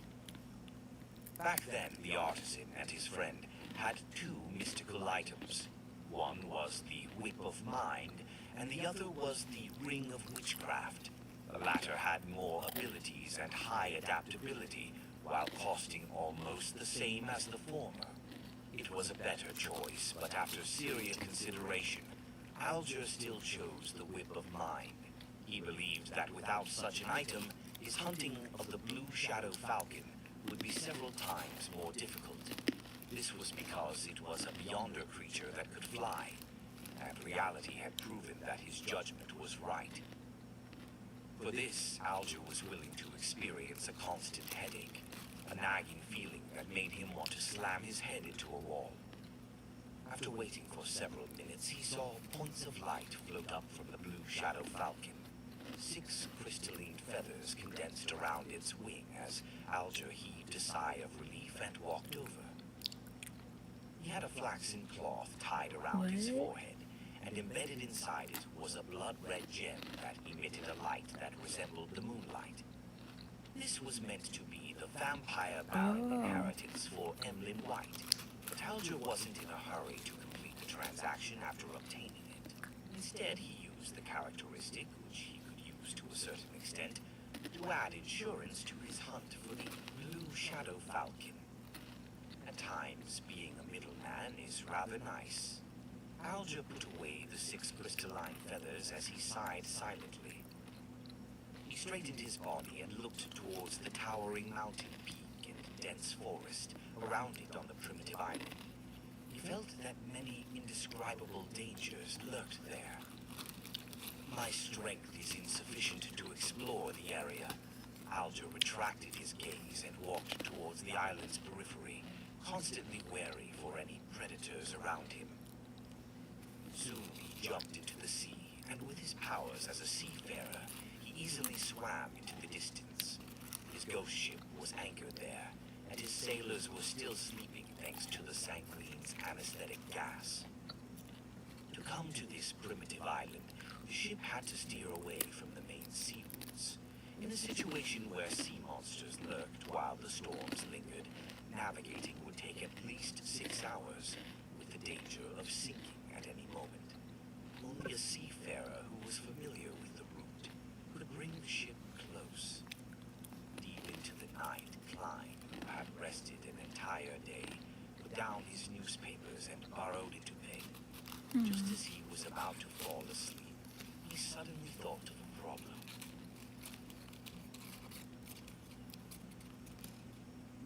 Back then, the artisan and his friend had two mystical items. One was the Whip of Mind, and the other was the Ring of Witchcraft. The latter had more abilities and high adaptability, while costing almost the same as the former. It was a better choice, but after serious consideration, Alger still chose the Whip of Mind. He believed that without such an item, his hunting of the Blue Shadow Falcon would be several times more difficult. This was because it was a Beyonder creature that could fly, and reality had proven that his judgment was right. For this, Alger was willing to experience a constant headache, a nagging feeling that made him want to slam his head into a wall. After waiting for several minutes, he saw points of light float up from the Blue Shadow Falcon. 6 crystalline feathers condensed around its wing as Alger heaved a sigh of relief and walked over. He had a flaxen cloth tied around his forehead, and embedded inside it was a blood-red gem that emitted a light that resembled the moonlight. This was meant to be the vampire baron inheritance for Emlyn White, but Alger wasn't in a hurry to complete the transaction after obtaining it. Instead, he used the characteristic, which he could use to a certain extent, to add insurance to his hunt for the Blue Shadow Falcon. At times, being a middleman is rather nice. Alger put away the 6 crystalline feathers as he sighed silently. He straightened his body and looked towards the towering mountain peak and dense forest around it on the primitive island. He felt that many indescribable dangers lurked there. My strength is insufficient to explore the area. Alger retracted his gaze and walked towards the island's periphery, constantly wary for any predators around him. Soon he jumped into the sea, and with his powers as a seafarer, he easily swam into the distance. His ghost ship was anchored there, and his sailors were still sleeping thanks to the Sanguine's anesthetic gas. To come to this primitive island, the ship had to steer away from the main sea routes. In a situation where sea monsters lurked while the storms lingered, navigating would take at least 6 hours, with the danger of sinking at any moment. Only a seafarer who was familiar with the route his newspapers and burrowed into bed. Just as he was about to fall asleep, he suddenly thought of a problem.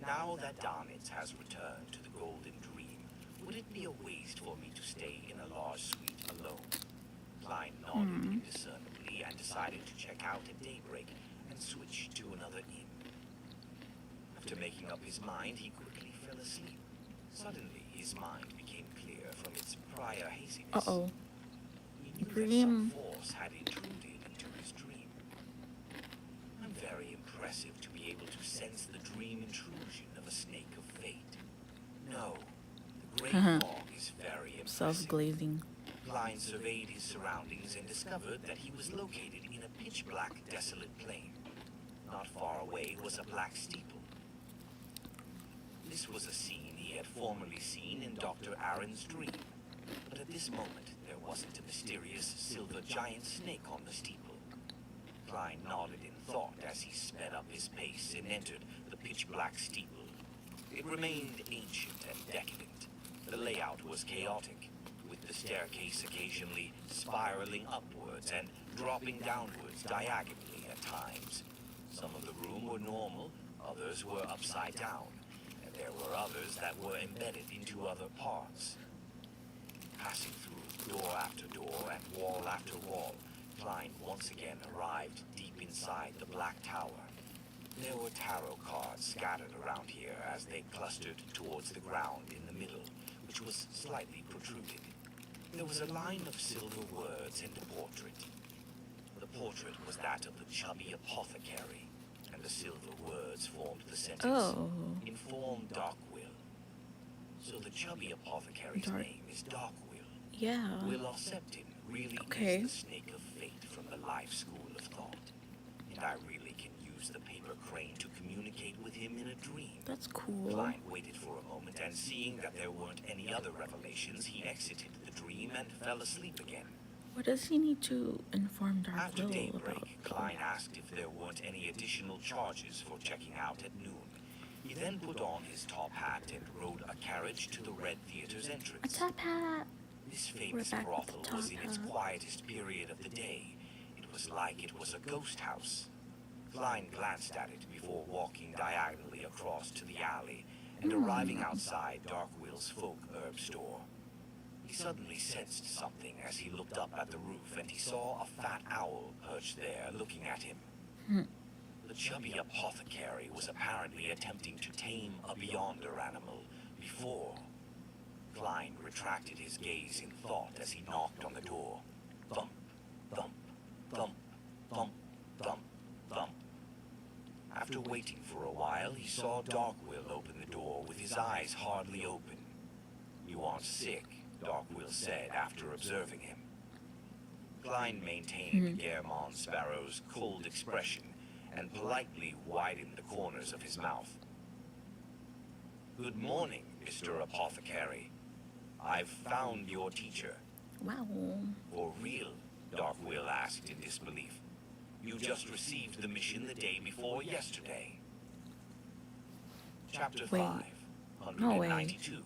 Now that Darnitz has returned to the Golden Dream, would it be a waste for me to stay in a large suite alone? Klein nodded indiscernibly and decided to check out at daybreak and switch to another inn. After making up his mind, he quickly fell asleep. Suddenly, his mind became clear from its prior haziness. Uh-oh. He knew that Dream. some force had intruded into his dream. I'm very impressive to be able to sense the dream intrusion of a snake of fate. No, the great fog is very impressive. Self-glazing. Klein surveyed his surroundings and discovered that he was located in a pitch-black, desolate plain. Not far away was a black steeple. This was a scene he had formerly seen in Dr. Aaron's dream, but at this moment there wasn't a mysterious silver giant snake on the steeple. Klein nodded in thought as he sped up his pace and entered the pitch-black steeple. It remained ancient and decadent. The layout was chaotic, with the staircase occasionally spiraling upwards and dropping downwards diagonally at times. Some of the room were normal, others were upside down, and there were others that were embedded into other parts. Passing through door after door and wall after wall, Klein once again arrived deep inside the Black Tower. There were tarot cards scattered around here as they clustered towards the ground in the middle, which was slightly protruded. There was a line of silver words and a portrait. The portrait was that of the chubby apothecary, and the silver words formed the sentence, "Inform Darkwill." So the chubby apothecary's name is Darkwill. Yeah. Will Osseptin really Okay. is the snake of fate from the life school of thought. And I really can use the paper crane to communicate with him in a dream. That's cool. Klein waited for a moment, and seeing that there weren't any other revelations, he exited the dream and fell asleep again. What does he need to inform After Darkwill daybreak, about? Klein asked if there weren't any additional charges for checking out at noon. He then put on his top hat and rode a carriage to the Red Theater's A entrance. top hat. This famous back with the brothel was in its top hat. quietest period of the day. It was like it was a ghost house. Klein glanced at it before walking diagonally across to the alley and arriving outside Darkwill's folk herb store. He suddenly sensed something as he looked up at the roof, and he saw a fat owl perched there looking at him. The chubby apothecary was apparently attempting to tame a beyonder animal before. Klein retracted his gaze in thought as he knocked on the door. Thump, thump, thump, thump, thump, thump. After waiting for a while, he saw Darkwill open the door with his eyes hardly open. "You aren't sick," Darkwill said after observing him. Klein maintained Germon Sparrow's cold expression and politely widened the corners of his mouth. "Good morning, Mr. Apothecary. I've found your teacher." Wow. "For real?" Darkwill asked in disbelief. "You just received the mission the day before yesterday." Chapter Wait. 5, No way. 192.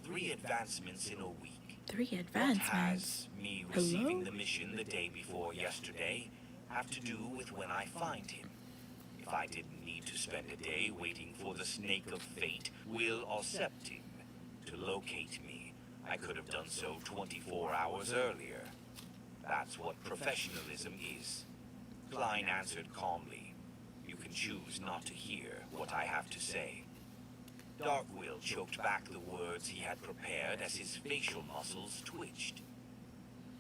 3 advancements in a week. 3 What advancements. has me receiving Hello? the mission the day before yesterday have to do with when I find him? If I didn't need to spend a day waiting for the snake of fate, Will Osseptin, to locate me, I could have done so 24 hours earlier. That's what professionalism is. Klein answered calmly. You can choose not to hear what I have to say. Darkwill choked back the words he had prepared as his facial muscles twitched.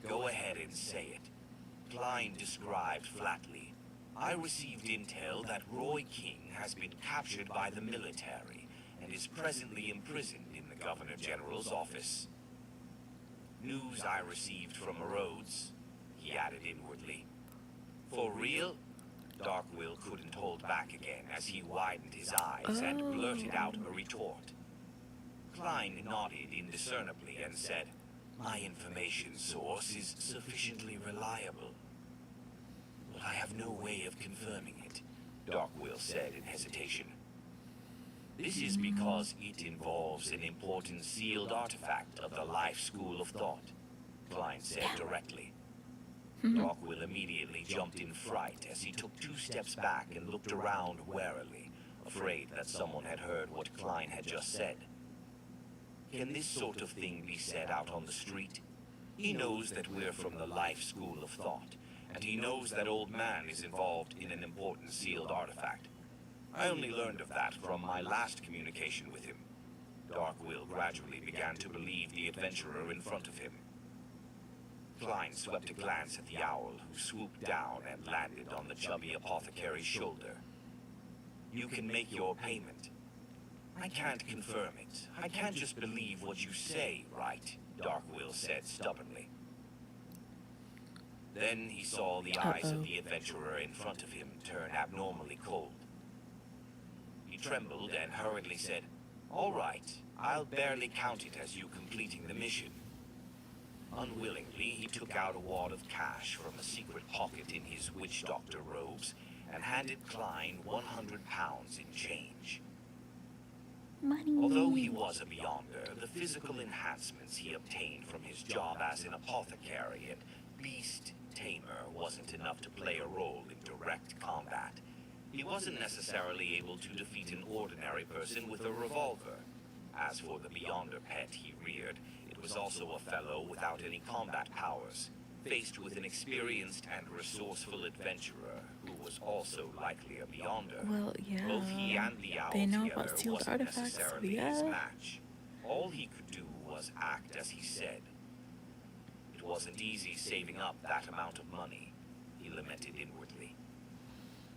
Go ahead and say it. Klein described flatly. I received intel that Roy King has been captured by the military and is presently imprisoned in the Governor General's office. News I received from Rhodes, he added inwardly. For real? Darkwill couldn't hold back again as he widened his eyes and blurted out a retort. Klein nodded indiscernibly and said, My information source is sufficiently reliable. But I have no way of confirming it, Darkwill said in hesitation. This is because it involves an important sealed artifact of the Life School of Thought, Klein said directly. Darkwill immediately jumped in fright as he took 2 steps back and looked around warily, afraid that someone had heard what Klein had just said. Can this sort of thing be said out on the street? He knows that we're from the Life School of Thought, and he knows that Old Man is involved in an important sealed artifact. I only learned of that from my last communication with him. Darkwill gradually began to believe the adventurer in front of him. Klein swept a glance at the owl, who swooped down and landed on the chubby apothecary's shoulder. You can make your payment. I can't confirm it. I can't just believe what you say, right? Darkwill said stubbornly. Then he saw the eyes of the adventurer in front of him turn abnormally cold. He trembled and hurriedly said, "All right, I'll barely count it as you completing the mission." Unwillingly, he took out a wad of cash from a secret pocket in his witch doctor robes and handed Klein 100 pounds in change. Money. Although he was a Beyonder, the physical enhancements he obtained from his job as an apothecary and beast tamer wasn't enough to play a role in direct combat. He wasn't necessarily able to defeat an ordinary person with a revolver. As for the Beyonder pet he reared, it was also a fellow without any combat powers, faced with an experienced and resourceful adventurer who was also likely a Beyonder. Well, yeah. Both he and the owl They know together about sealed wasn't artifacts, necessarily yeah. his match. All he could do was act as he said. It wasn't easy saving up that amount of money, he lamented inwardly.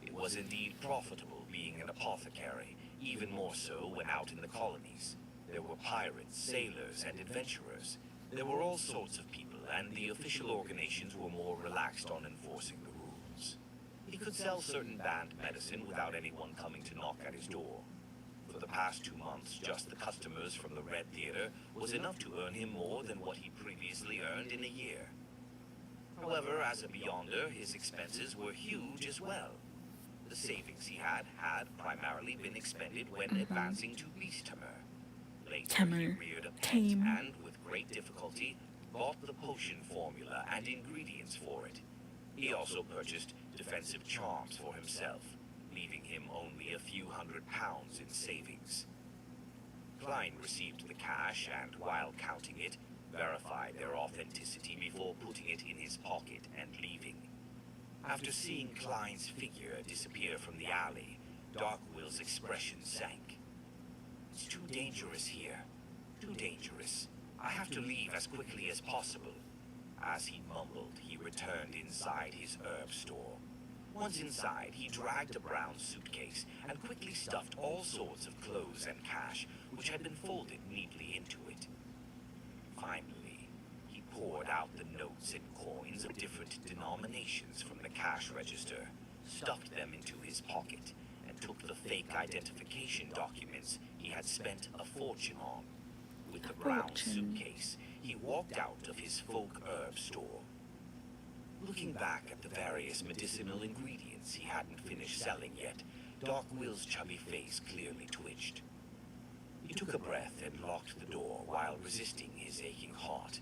It was indeed profitable being an apothecary, even more so when out in the colonies. There were pirates, sailors, and adventurers. There were all sorts of people, and the official organizations were more relaxed on enforcing the rules. He could sell certain banned medicine without anyone coming to knock at his door. For the past 2 months, just the customers from the Red Theater was enough to earn him more than what he previously earned in a year. However, as a Beyonder, his expenses were huge as well. The savings he had primarily been expended when advancing to Beast Tamer. Later, he reared a pet and, with great difficulty, bought the potion formula and ingredients for it. He also purchased defensive charms for himself, leaving him only a few £100 in savings. Klein received the cash and, while counting it, verified their authenticity before putting it in his pocket and leaving. After seeing Klein's figure disappear from the alley, Darkwill's expression sank. It's too dangerous here. Too dangerous. I have to leave as quickly as possible. As he mumbled, he returned inside his herb store. Once inside, he dragged a brown suitcase and quickly stuffed all sorts of clothes and cash, which had been folded neatly into it. Finally, he poured out the notes and coins of different denominations from the cash register, stuffed them into his pocket, and took the fake identification documents he had spent a fortune on. With the brown suitcase, he walked out of his folk herb store. Looking back at the various medicinal ingredients he hadn't finished selling yet, Darkwill's chubby face clearly twitched. He took a breath and locked the door while resisting his aching heart.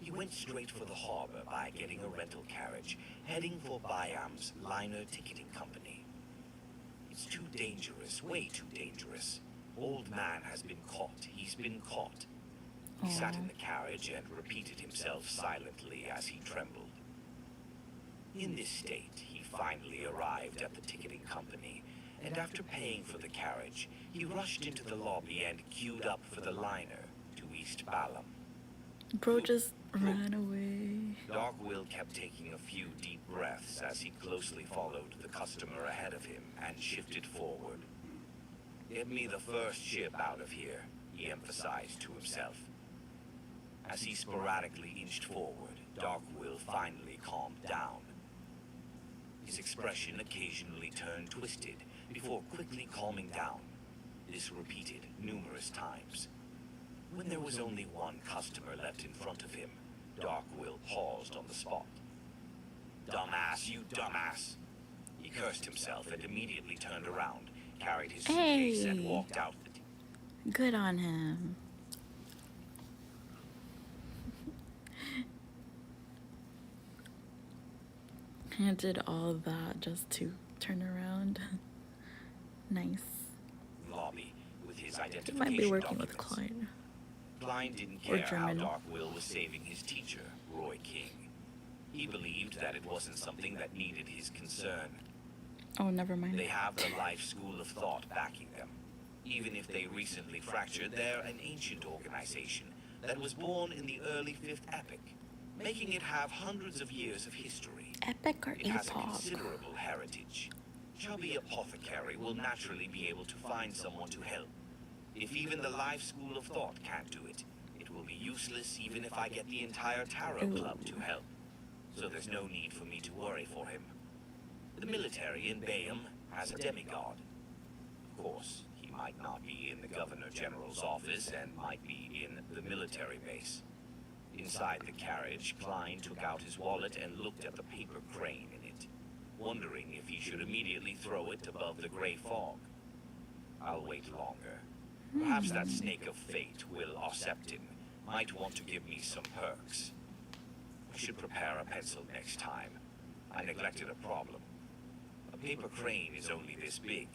He went straight for the harbor by getting a rental carriage, heading for Byam's Liner Ticketing Company. It's too dangerous, way too dangerous. Old Man has been caught. He's been caught. He sat in the carriage and repeated himself silently as he trembled. In this state, he finally arrived at the ticketing company, and after paying for the carriage, he rushed into the lobby and queued up for the liner to East Balam. Bro just ran away. Darkwill kept taking a few deep breaths as he closely followed the customer ahead of him and shifted forward. Get me the first ship out of here, he emphasized to himself. As he sporadically inched forward, Darkwill finally calmed down. His expression occasionally turned twisted before quickly calming down. This repeated numerous times. When there was only one customer left in front of him, Darkwill paused on the spot. Dumbass, you dumbass! He cursed himself and immediately turned around, carried his suitcase and walked out Good on him. He did all of that just to turn around. Nice. Lobby with his He identification might be working with documents. Klein. Klein didn't Or care how German. Dark Will was saving his teacher, Roy King. He believed that it wasn't something that needed his concern. Oh, never mind. They have the Life School of Thought backing them. Even if they recently fractured, they're an ancient organization that was born in the early 5th epoch, making it have hundreds of years of history. Epic or It has a epoch? considerable heritage. Chubby Apothecary will naturally be able to find someone to help. If even the Life School of Thought can't do it, it will be useless even if I get the entire Tarot Club to help. So there's no need for me to worry for him. The military in Bayham has a demigod. Of course, he might not be in the Governor General's office and might be in the military base. Inside the carriage, Klein took out his wallet and looked at the paper crane in it, wondering if he should immediately throw it above the gray fog. I'll wait longer. Perhaps that snake of fate, Will Osseptin, might want to give me some perks. I should prepare a pencil next time. I neglected a problem. A paper crane is only this big.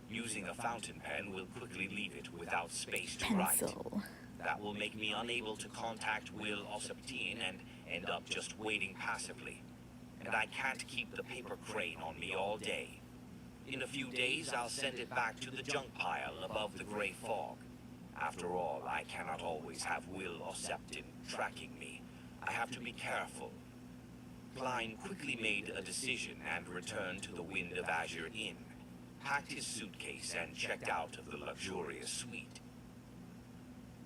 Using a fountain pen will quickly leave it without space to write. Pencil. That will make me unable to contact Will Osseptin and end up just waiting passively. And I can't keep the paper crane on me all day. In a few days, I'll send it back to the junk pile above the gray fog. After all, I cannot always have Will Osseptin tracking me. I have to be careful. Klein quickly made a decision and returned to the Wind of Azure Inn, packed his suitcase and checked out of the luxurious suite.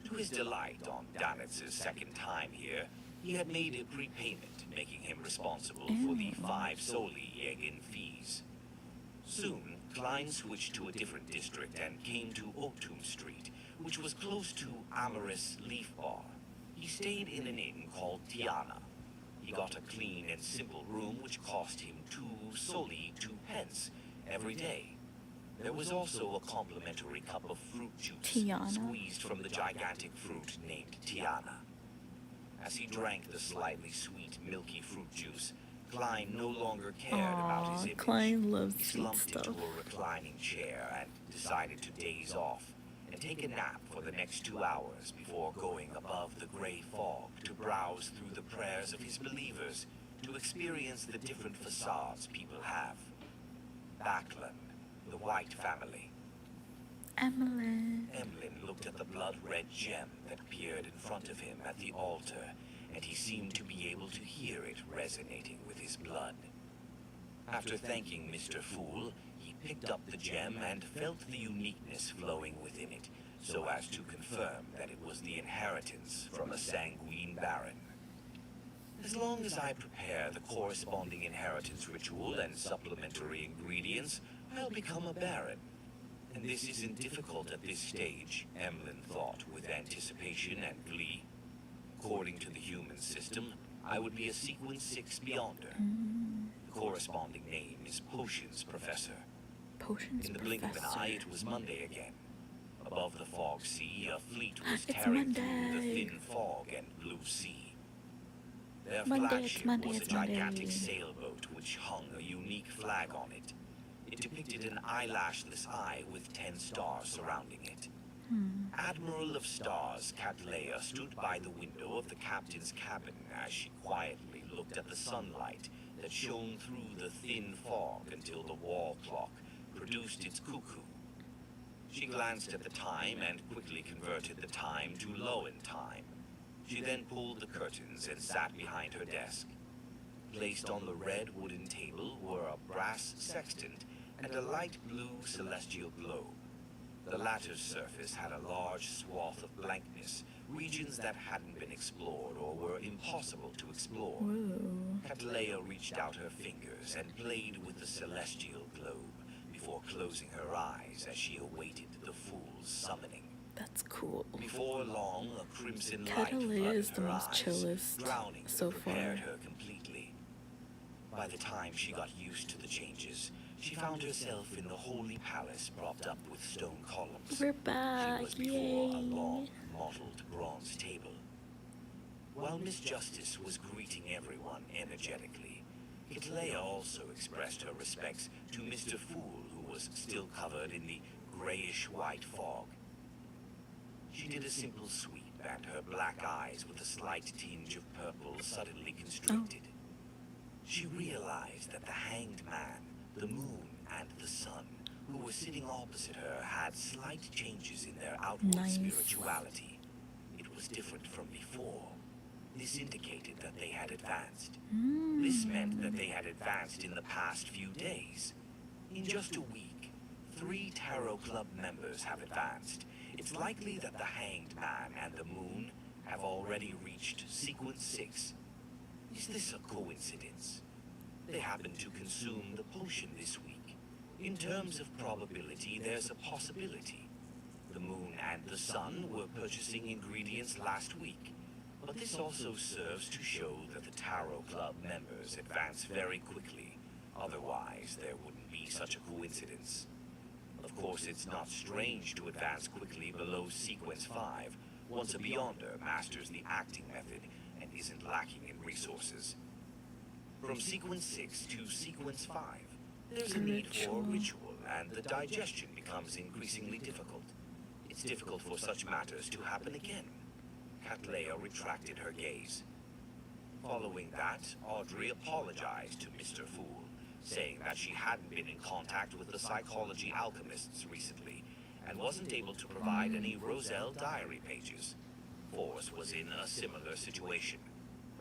To his delight on Danitz's second time here, he had made a prepayment, making him responsible for the 5 soli in fees. Soon, Klein switched to a different district and came to Otum Street, which was close to Amorous Leaf Bar. He stayed in an inn called Tiana. He got a clean and simple room which cost him 2 soli 2 pence every day. There was also a complimentary cup of fruit juice Tiana? squeezed from the gigantic fruit named Tiana. As he drank the slightly sweet, milky fruit juice, Klein no longer cared about his Aw, image. Klein loves He sweet slumped stuff. into a reclining chair and decided to daze off and take a nap for the next 2 hours before going above the gray fog to browse through the prayers of his believers to experience the different facades people have. Backlund, the White family. Emily. Emlyn looked at the blood-red gem that appeared in front of him at the altar, and he seemed to be able to hear it resonating with his blood. After thanking Mr. Fool, he picked up the gem and felt the uniqueness flowing within it, so as to confirm that it was the inheritance from a sanguine baron. As long as I prepare the corresponding inheritance ritual and supplementary ingredients, I'll become a baron. And this isn't difficult at this stage, Emlyn thought with anticipation and glee. According to the human system, I would be a Sequence 6 Beyonder. The corresponding name is Potions Professor. Potions In the blink of an Professor. eye, it was Monday again. Above the fog sea, a fleet was It's tearing through the Monday. thin fog and blue sea. Their Monday, flagship it's Monday, was a it's Monday. gigantic sailboat which hung a unique flag on it. It depicted an eyelashless eye with 10 stars surrounding it. Admiral of Stars, Cattleya, stood by the window of the captain's cabin as she quietly looked at the sunlight that shone through the thin fog until the wall clock produced its cuckoo. She glanced at the time and quickly converted the time to Lowen time. She then pulled the curtains and sat behind her desk. Placed on the red wooden table were a brass sextant and a light blue celestial globe. The latter's surface had a large swath of blankness, regions that hadn't been explored or were impossible to explore. Whoa. Cattleya reached out her fingers and played with the celestial globe before closing her eyes as she awaited the fool's summoning. That's cool. Before long, a crimson light Cattleya flooded is the her most eyes, chillest drowning so that prepared far. her completely. By the time she got used to the changes, she found herself in the Holy Palace propped up with stone columns. We're back. She was before a Yay. long, mottled bronze table. While Miss Justice was greeting everyone energetically, Cattleya also expressed her respects to Mr. Fool, who was still covered in the grayish-white fog. She did a simple sweep, and her black eyes with a slight tinge of purple suddenly constricted. She realized that the Hanged Man, the moon, and the sun, who were sitting opposite her, had slight changes in their outward Nice. spirituality. It was different from before. This indicated that they had advanced. This meant that they had advanced in the past few days. In just a week, 3 Tarot Club members have advanced. It's likely that the Hanged Man and the moon have already reached Sequence 6. Is this a coincidence? They happen to consume the potion this week. In terms of probability, there's a possibility. The moon and the sun were purchasing ingredients last week. But this also serves to show that the Tarot Club members advance very quickly. Otherwise, there wouldn't be such a coincidence. Of course, it's not strange to advance quickly below Sequence 5, once a Beyonder masters the acting method and isn't lacking in resources. From Sequence 6 to Sequence 5, there's a need for ritual, and the digestion becomes increasingly difficult. It's difficult for such matters to happen again. Cattleya retracted her gaze. Following that, Audrey apologized to Mr. Fool, saying that she hadn't been in contact with the psychology alchemists recently, and wasn't able to provide any Roselle diary pages. Force was in a similar situation.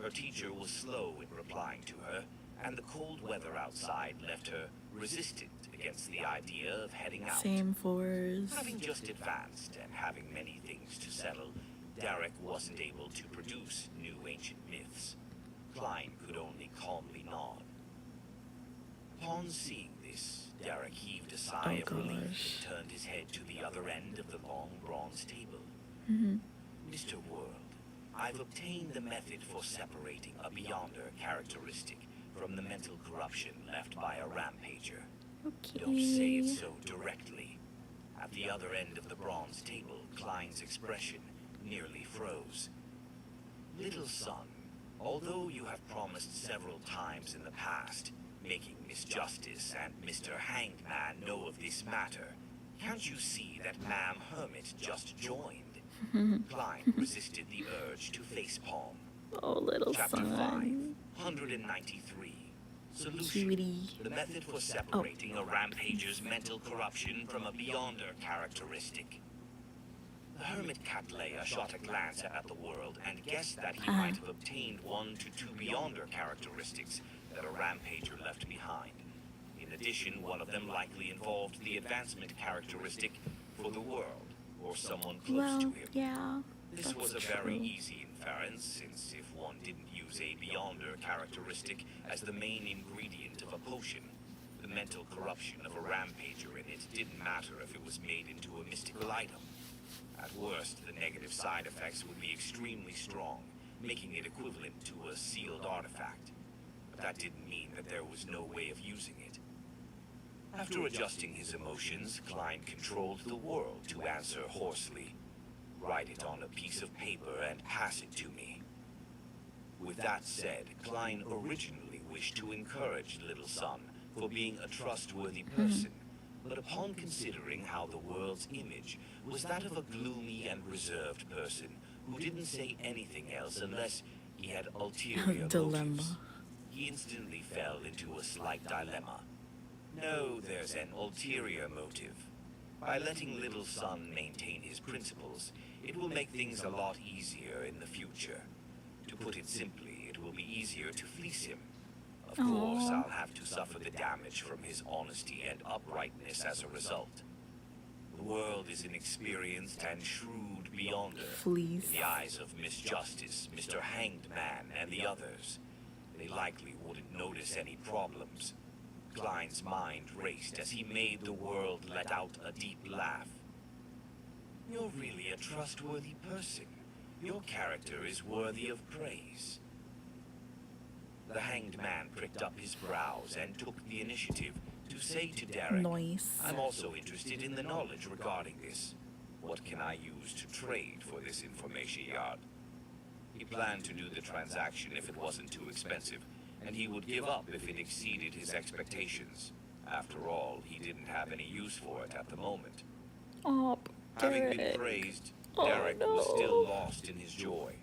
Her teacher was slow in replying to her, and the cold weather outside left her resistant against the idea of heading out. Same Force. Having just advanced and having many things to settle, Derek wasn't able to produce new ancient myths. Klein could only calmly nod. Upon seeing this, Derek heaved a sigh of relief and turned his head to the other end of the long bronze table. Mr. World, I've obtained the method for separating a Beyonder characteristic from the mental corruption left by a rampager. Don't say it so directly. At the other end of the bronze table, Klein's expression nearly froze. Little son, although you have promised several times in the past, making Miss Justice and Mr. Hanged Man know of this matter, can't you see that Ma'am Hermit just joined? Klein resisted the urge to facepalm. Oh, little Chapter 5, son. 193. Solution. Cutie. The method for separating a rampager's mental corruption from a Beyonder characteristic. The hermit Cattleya shot a glance at the world and guessed that he might have obtained 1 to 2 Beyonder characteristics that a rampager left behind. In addition, one of them likely involved the advancement characteristic for the world, or someone close to him. Yeah. This was a very easy inference, since if one didn't use a Beyonder characteristic as the main ingredient of a potion, the mental corruption of a rampager in it didn't matter if it was made into a mystical item. At worst, the negative side effects would be extremely strong, making it equivalent to a sealed artifact. But that didn't mean that there was no way of using it. After adjusting his emotions, Klein controlled the world to answer hoarsely. Write it on a piece of paper and pass it to me. With that said, Klein originally wished to encourage Little Son for being a trustworthy person, but upon considering how the world's image was that of a gloomy and reserved person who didn't say anything else unless he had ulterior Dilemma. motives, he instantly fell into a slight dilemma. No, there's an ulterior motive. By letting Little Son maintain his principles, it will make things a lot easier in the future. To put it simply, it will be easier to fleece him. Of course, I'll have to suffer the damage from his honesty and uprightness as a result. The world is an experienced and shrewd Beyonder. Fleece. In the eyes of Miss Justice, Mr. Hanged Man, and the others, they likely wouldn't notice any problems. Klein's mind raced as he made the world let out a deep laugh. You're really a trustworthy person. Your character is worthy of praise. The Hanged Man pricked up his brows and took the initiative to to say to Derek, Nice. I'm also interested in the knowledge regarding this. What can I use to trade for this information yard? He planned to do the transaction if it wasn't too expensive, and he would give up if it exceeded his expectations. After all, he didn't have any use for it at the moment. Oh, Having been Derek. praised, Oh, Derek no. was still lost in his joy.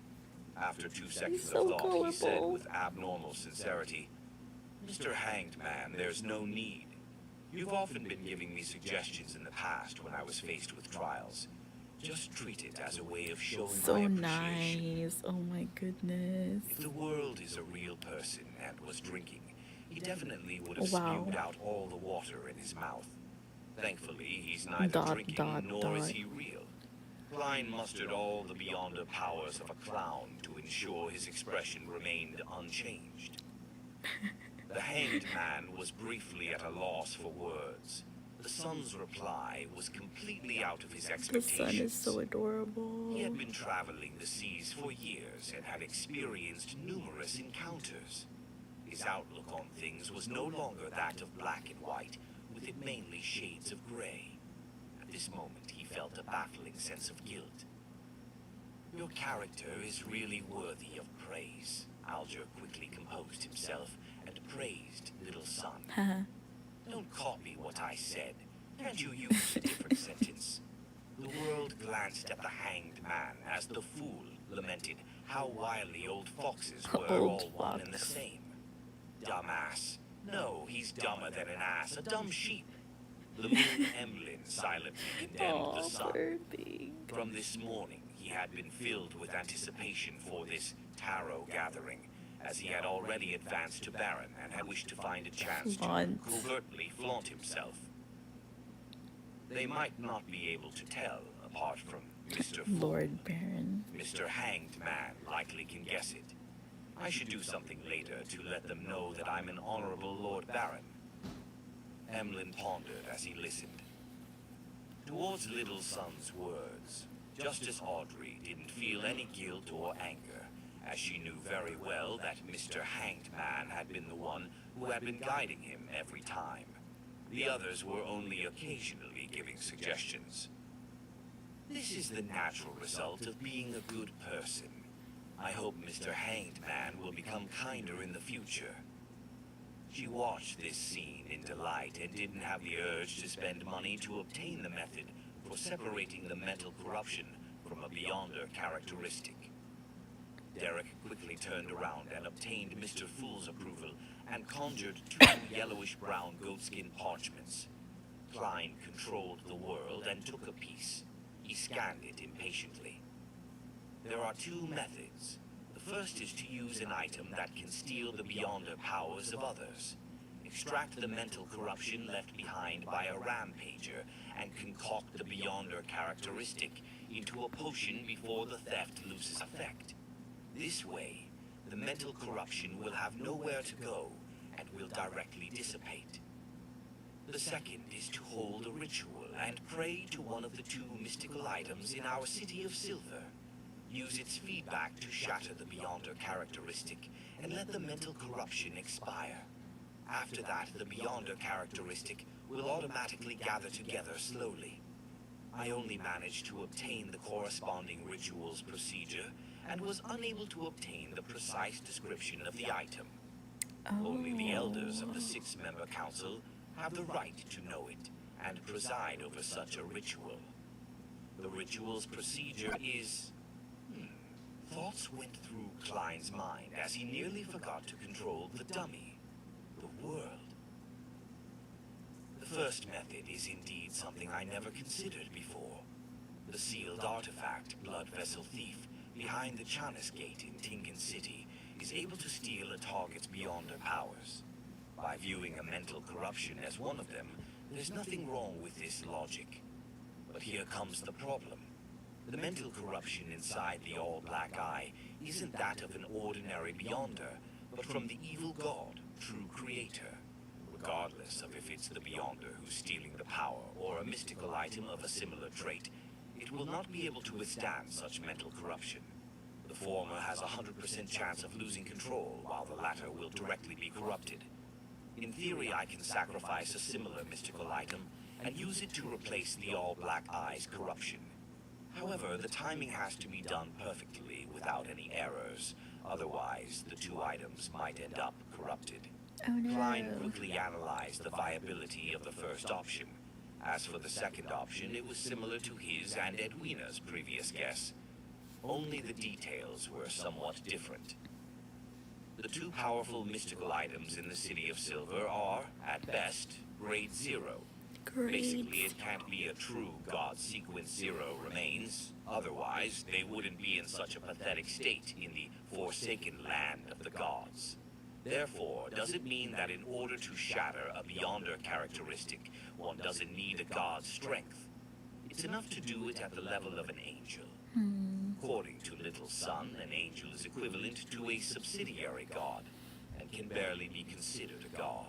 After 2 seconds so of thought, he said gullible. with abnormal sincerity, Mr. Hanged Man, there's no need. You've often been giving me suggestions in the past when I was faced with trials. Just treat it as a way of showing So my appreciation. nice. Oh my goodness. If the world is a real person and was drinking, he definitely would have Wow. spewed out all the water in his mouth. Thankfully, he's neither Dot, drinking dot, nor is dot. he real. Klein mustered all the Beyonder powers of a clown to ensure his expression remained unchanged. The Hanged Man was briefly at a loss for words. The Sun's reply was completely out of his The expectations. sun is so adorable. He had been traveling the seas for years and had experienced numerous encounters. His outlook on things was no longer that of black and white, with it mainly shades of gray. At this moment, he felt a baffling sense of guilt. Your character is really worthy of praise. Alger quickly composed himself and praised Little Sun. Don't copy what I said. Can't you use a different sentence? The world glanced at the Hanged Man as the fool lamented how wily old foxes were Old all one and the fox. same. Dumbass. No, he's dumber than an ass, a dumb sheep. The moon Emlyn silently condemned Oh, the sun. poor thing. From this morning, he had been filled with anticipation for this tarot gathering, as he had already advanced to Baron and had wished to find a chance Flaunt. to covertly flaunt himself. They might not be able to tell, apart from Mr. Fool. Lord Baron. Mr. Hanged Man likely can guess it. I should do something later to let them know that I'm an honorable Lord Baron. Emlyn pondered as he listened. Towards Little Sun's words, Justice Audrey didn't feel any guilt or anger, as she knew very well that Mr. Hanged Man had been the one who had been guiding him every time. The others were only occasionally giving suggestions. This is the natural result of being a good person. I hope Mr. Hanged Man will become kinder in the future. She watched this scene in delight and didn't have the urge to spend money to obtain the method for separating the mental corruption from a Beyonder characteristic. Derek quickly turned around and obtained Mr. Fool's approval and conjured 2 yellowish-brown goatskin parchments. Klein controlled the world and took a piece. He scanned it impatiently. There are 2 methods. The first is to use an item that can steal the Beyonder powers of others. Extract the mental corruption left behind by a rampager and concoct the Beyonder characteristic into a potion before the theft loses effect. This way, the mental corruption will have nowhere to go and will directly dissipate. The second is to hold a ritual and pray to one of the 2 mystical items in our City of Silver. Use its feedback to shatter the Beyonder characteristic and let the mental corruption expire. After that, the Beyonder characteristic will automatically gather together slowly. I only managed to obtain the corresponding ritual's procedure and was unable to obtain the precise description of the item. Only the elders of the 6-member council have the right to know it and preside over such a ritual. The ritual's procedure is... Thoughts went through Klein's mind as he nearly forgot to control the dummy, the world. The first method is indeed something I never considered before. The sealed artifact, Blood Vessel Thief, behind the Chanis Gate in Tinkin City, is able to steal a target's Beyonder powers. By viewing a mental corruption as one of them, there's nothing wrong with this logic. But here comes the problem. The mental corruption inside the All-Black Eye isn't that of an ordinary Beyonder, but from the evil god, True Creator. Regardless of if it's the Beyonder who's stealing the power or a mystical item of a similar trait, it will not be able to withstand such mental corruption. The former has a 100% chance of losing control, while the latter will directly be corrupted. In theory, I can sacrifice a similar mystical item and use it to replace the All-Black Eye's corruption. However, the timing has to be done perfectly without any errors. Otherwise, the two items might end up corrupted. Oh no. Klein quickly analyzed the viability of the first option. As for the second option, it was similar to his and Edwina's previous guess. Only the details were somewhat different. The two powerful mystical items in the City of Silver are, at best, Grade 0. Great. Basically, it can't be a true God Sequence 0 remains. Otherwise, they wouldn't be in such a pathetic state in the forsaken land of the gods. Therefore, does it mean that in order to shatter a Beyonder characteristic, one doesn't need a god's strength? It's enough to do it at the level of an angel. According to Little Sun, an angel is equivalent to a subsidiary god, and can barely be considered a god.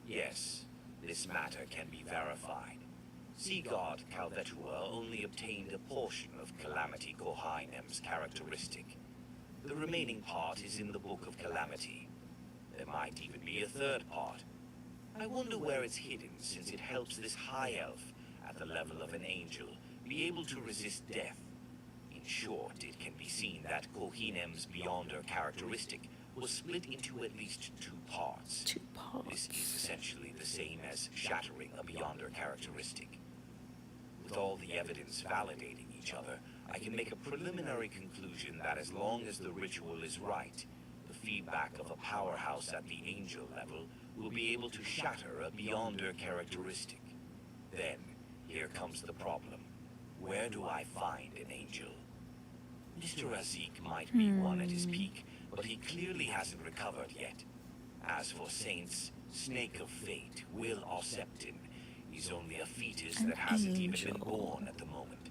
Yes, this matter can be verified. Sea God Calvetua only obtained a portion of Calamity Kohainem's characteristic. The remaining part is in the Book of Calamity. There might even be a third part. I wonder where it's hidden, since it helps this high elf, at the level of an angel, be able to resist death. In short, it can be seen that Kohinem's Beyonder characteristic was split into at least two parts. Two parts. This is essentially the same as shattering a Beyonder characteristic. With all the evidence validating each other, I can make a preliminary conclusion that as long as the ritual is right, the feedback of a powerhouse at the angel level will be able to shatter a Beyonder characteristic. Then, here comes the problem. Where do I find an angel? Mr. Azik might be one at his peak, but he clearly hasn't recovered yet. As for Saints, Snake of Fate, Will Osseptin, he's only a fetus that hasn't even been born at the moment.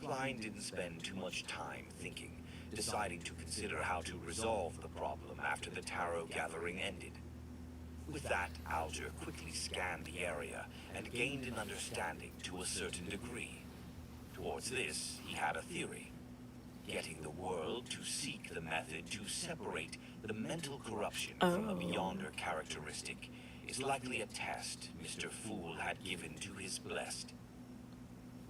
Klein didn't spend too much time thinking, deciding to consider how to resolve the problem after the tarot gathering ended. With that, Alger quickly scanned the area and gained an understanding to a certain degree. Towards this, he had a theory. Getting the world to seek the method to separate the mental corruption from a Beyonder characteristic is likely a test Mr. Fool had given to his blessed.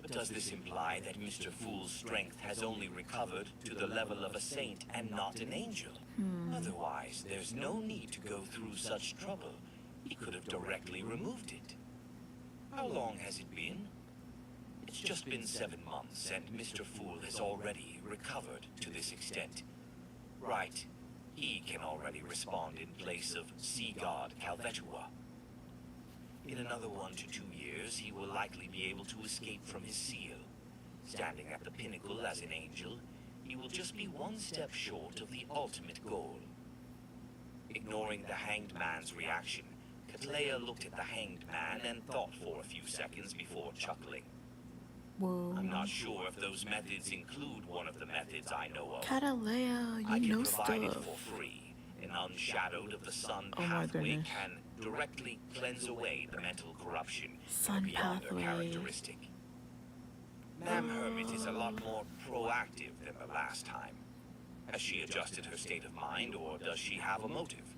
But does this imply that Mr. Fool's strength has only recovered to the level of a saint and not an angel? Otherwise, there's no need to go through such trouble. He could have directly removed it. How long has it been? It's just been 7 months, and Mr. Fool has already recovered to this extent. Right. He can already respond in place of Sea God Calvetua. In another 1 to 2 years, he will likely be able to escape from his seal. Standing at the pinnacle as an angel, he will just be 1 step short of the ultimate goal. Ignoring the Hanged Man's reaction, Cattleya looked at the Hanged Man and thought for a few seconds before chuckling. Whoa. I'm not sure if those methods include one of the methods I know of. Cattleya, I you can know provide it stuff. for free. An Unshadowed of the Sun Oh my pathway goodness. can directly cleanse away the mental corruption Sun beyond their pathway. characteristic. Ma'am Hermit is a lot more proactive than the last time. Has she adjusted her state of mind, or does she have a motive?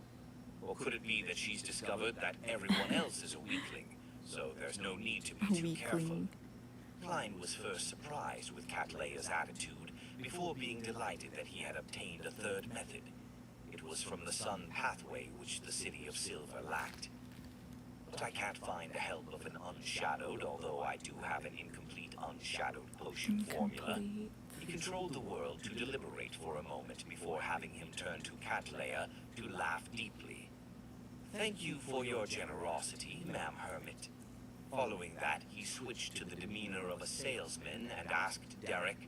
Or could it be that she's discovered that everyone else is a weakling, so there's no need to be too careful? Weakling. Klein was first surprised with Cattleya's attitude before being delighted that he had obtained a third method. It was from the Sun pathway which the City of Silver lacked. But I can't find the help of an Unshadowed, although I do have an incomplete Unshadowed potion formula. Incomplete. He controlled the world to deliberate for a moment before having him turn to Cattleya to laugh deeply. Thank you for your generosity, Ma'am Hermit. Following that, he switched to the demeanor of a salesman and asked Derek,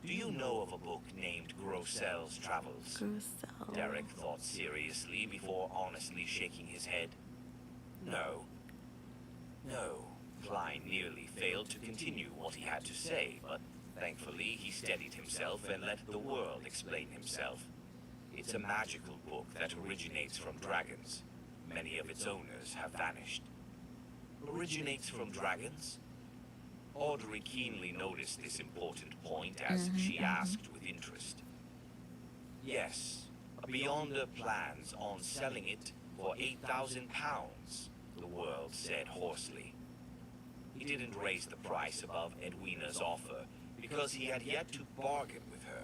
"Do you know of a book named Grossel's Travels?" Grossel. Derek thought seriously before honestly shaking his head. No. No. Klein nearly failed to continue what he had to say, but thankfully he steadied himself and let the world explain himself. It's a magical book that originates from dragons. Many of its owners have vanished. Originates from dragons? Audrey keenly noticed this important point as she asked with interest. Yes, Beyonder plans on selling it For 8,000 pounds, the world said hoarsely. He didn't raise the price above Edwina's offer because he had yet to bargain with her.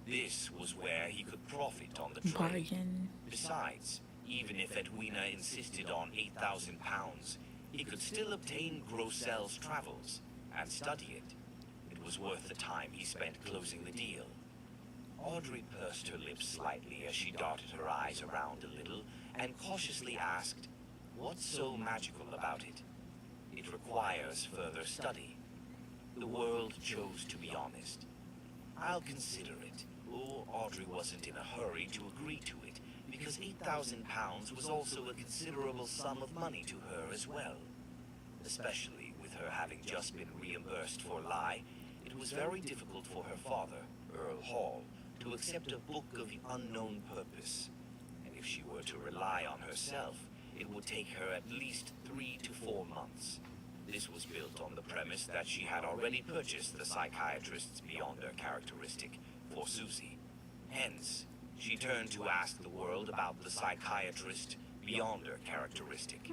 This was where he could profit on the trade. Bargain. Besides, even if Edwina insisted on 8,000 pounds, he could still obtain Grossel's travels and study it. It was worth the time he spent closing the deal. Audrey pursed her lips slightly as she darted her eyes around a little and cautiously asked, "What's so magical about it?" "It requires further study." The world chose to be honest. "I'll consider it." Oh, Audrey wasn't in a hurry to agree to it, because 8,000 pounds was also a considerable sum of money to her as well. Especially with her having just been reimbursed for Lie, it was very difficult for her father, Earl Hall, to accept a book of unknown purpose. And if she were to rely on herself, it would take her at least 3 to 4 months. This was built on the premise that she had already purchased the psychiatrist's Beyonder characteristic for Susie. Hence, she turned to ask the world about the psychiatrist Beyonder characteristic.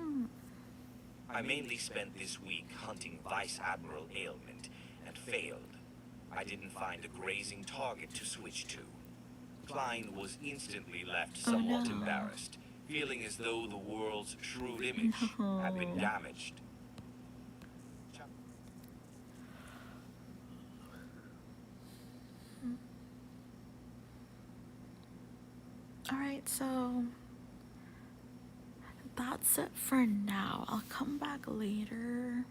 I mainly spent this week hunting Vice Admiral Ailment and failed. I didn't find a grazing target to switch to. Klein was instantly left somewhat no. embarrassed, feeling as though the world's shrewd image had been No. damaged. Alright, so that's it for now. I'll come back later.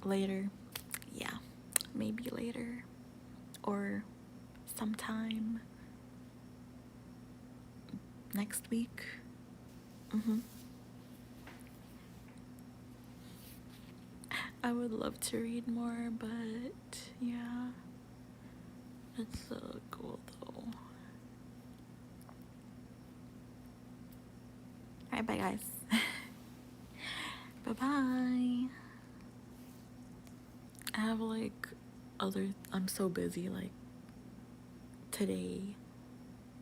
Later. Yeah, maybe later. Or sometime next week. I would love to read more, but yeah, it's a goal though. Alright, bye guys. Bye bye. I have like I'm so busy like today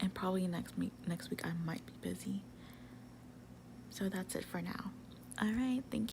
and probably next week I might be busy. So that's it for now. Alright, thank you.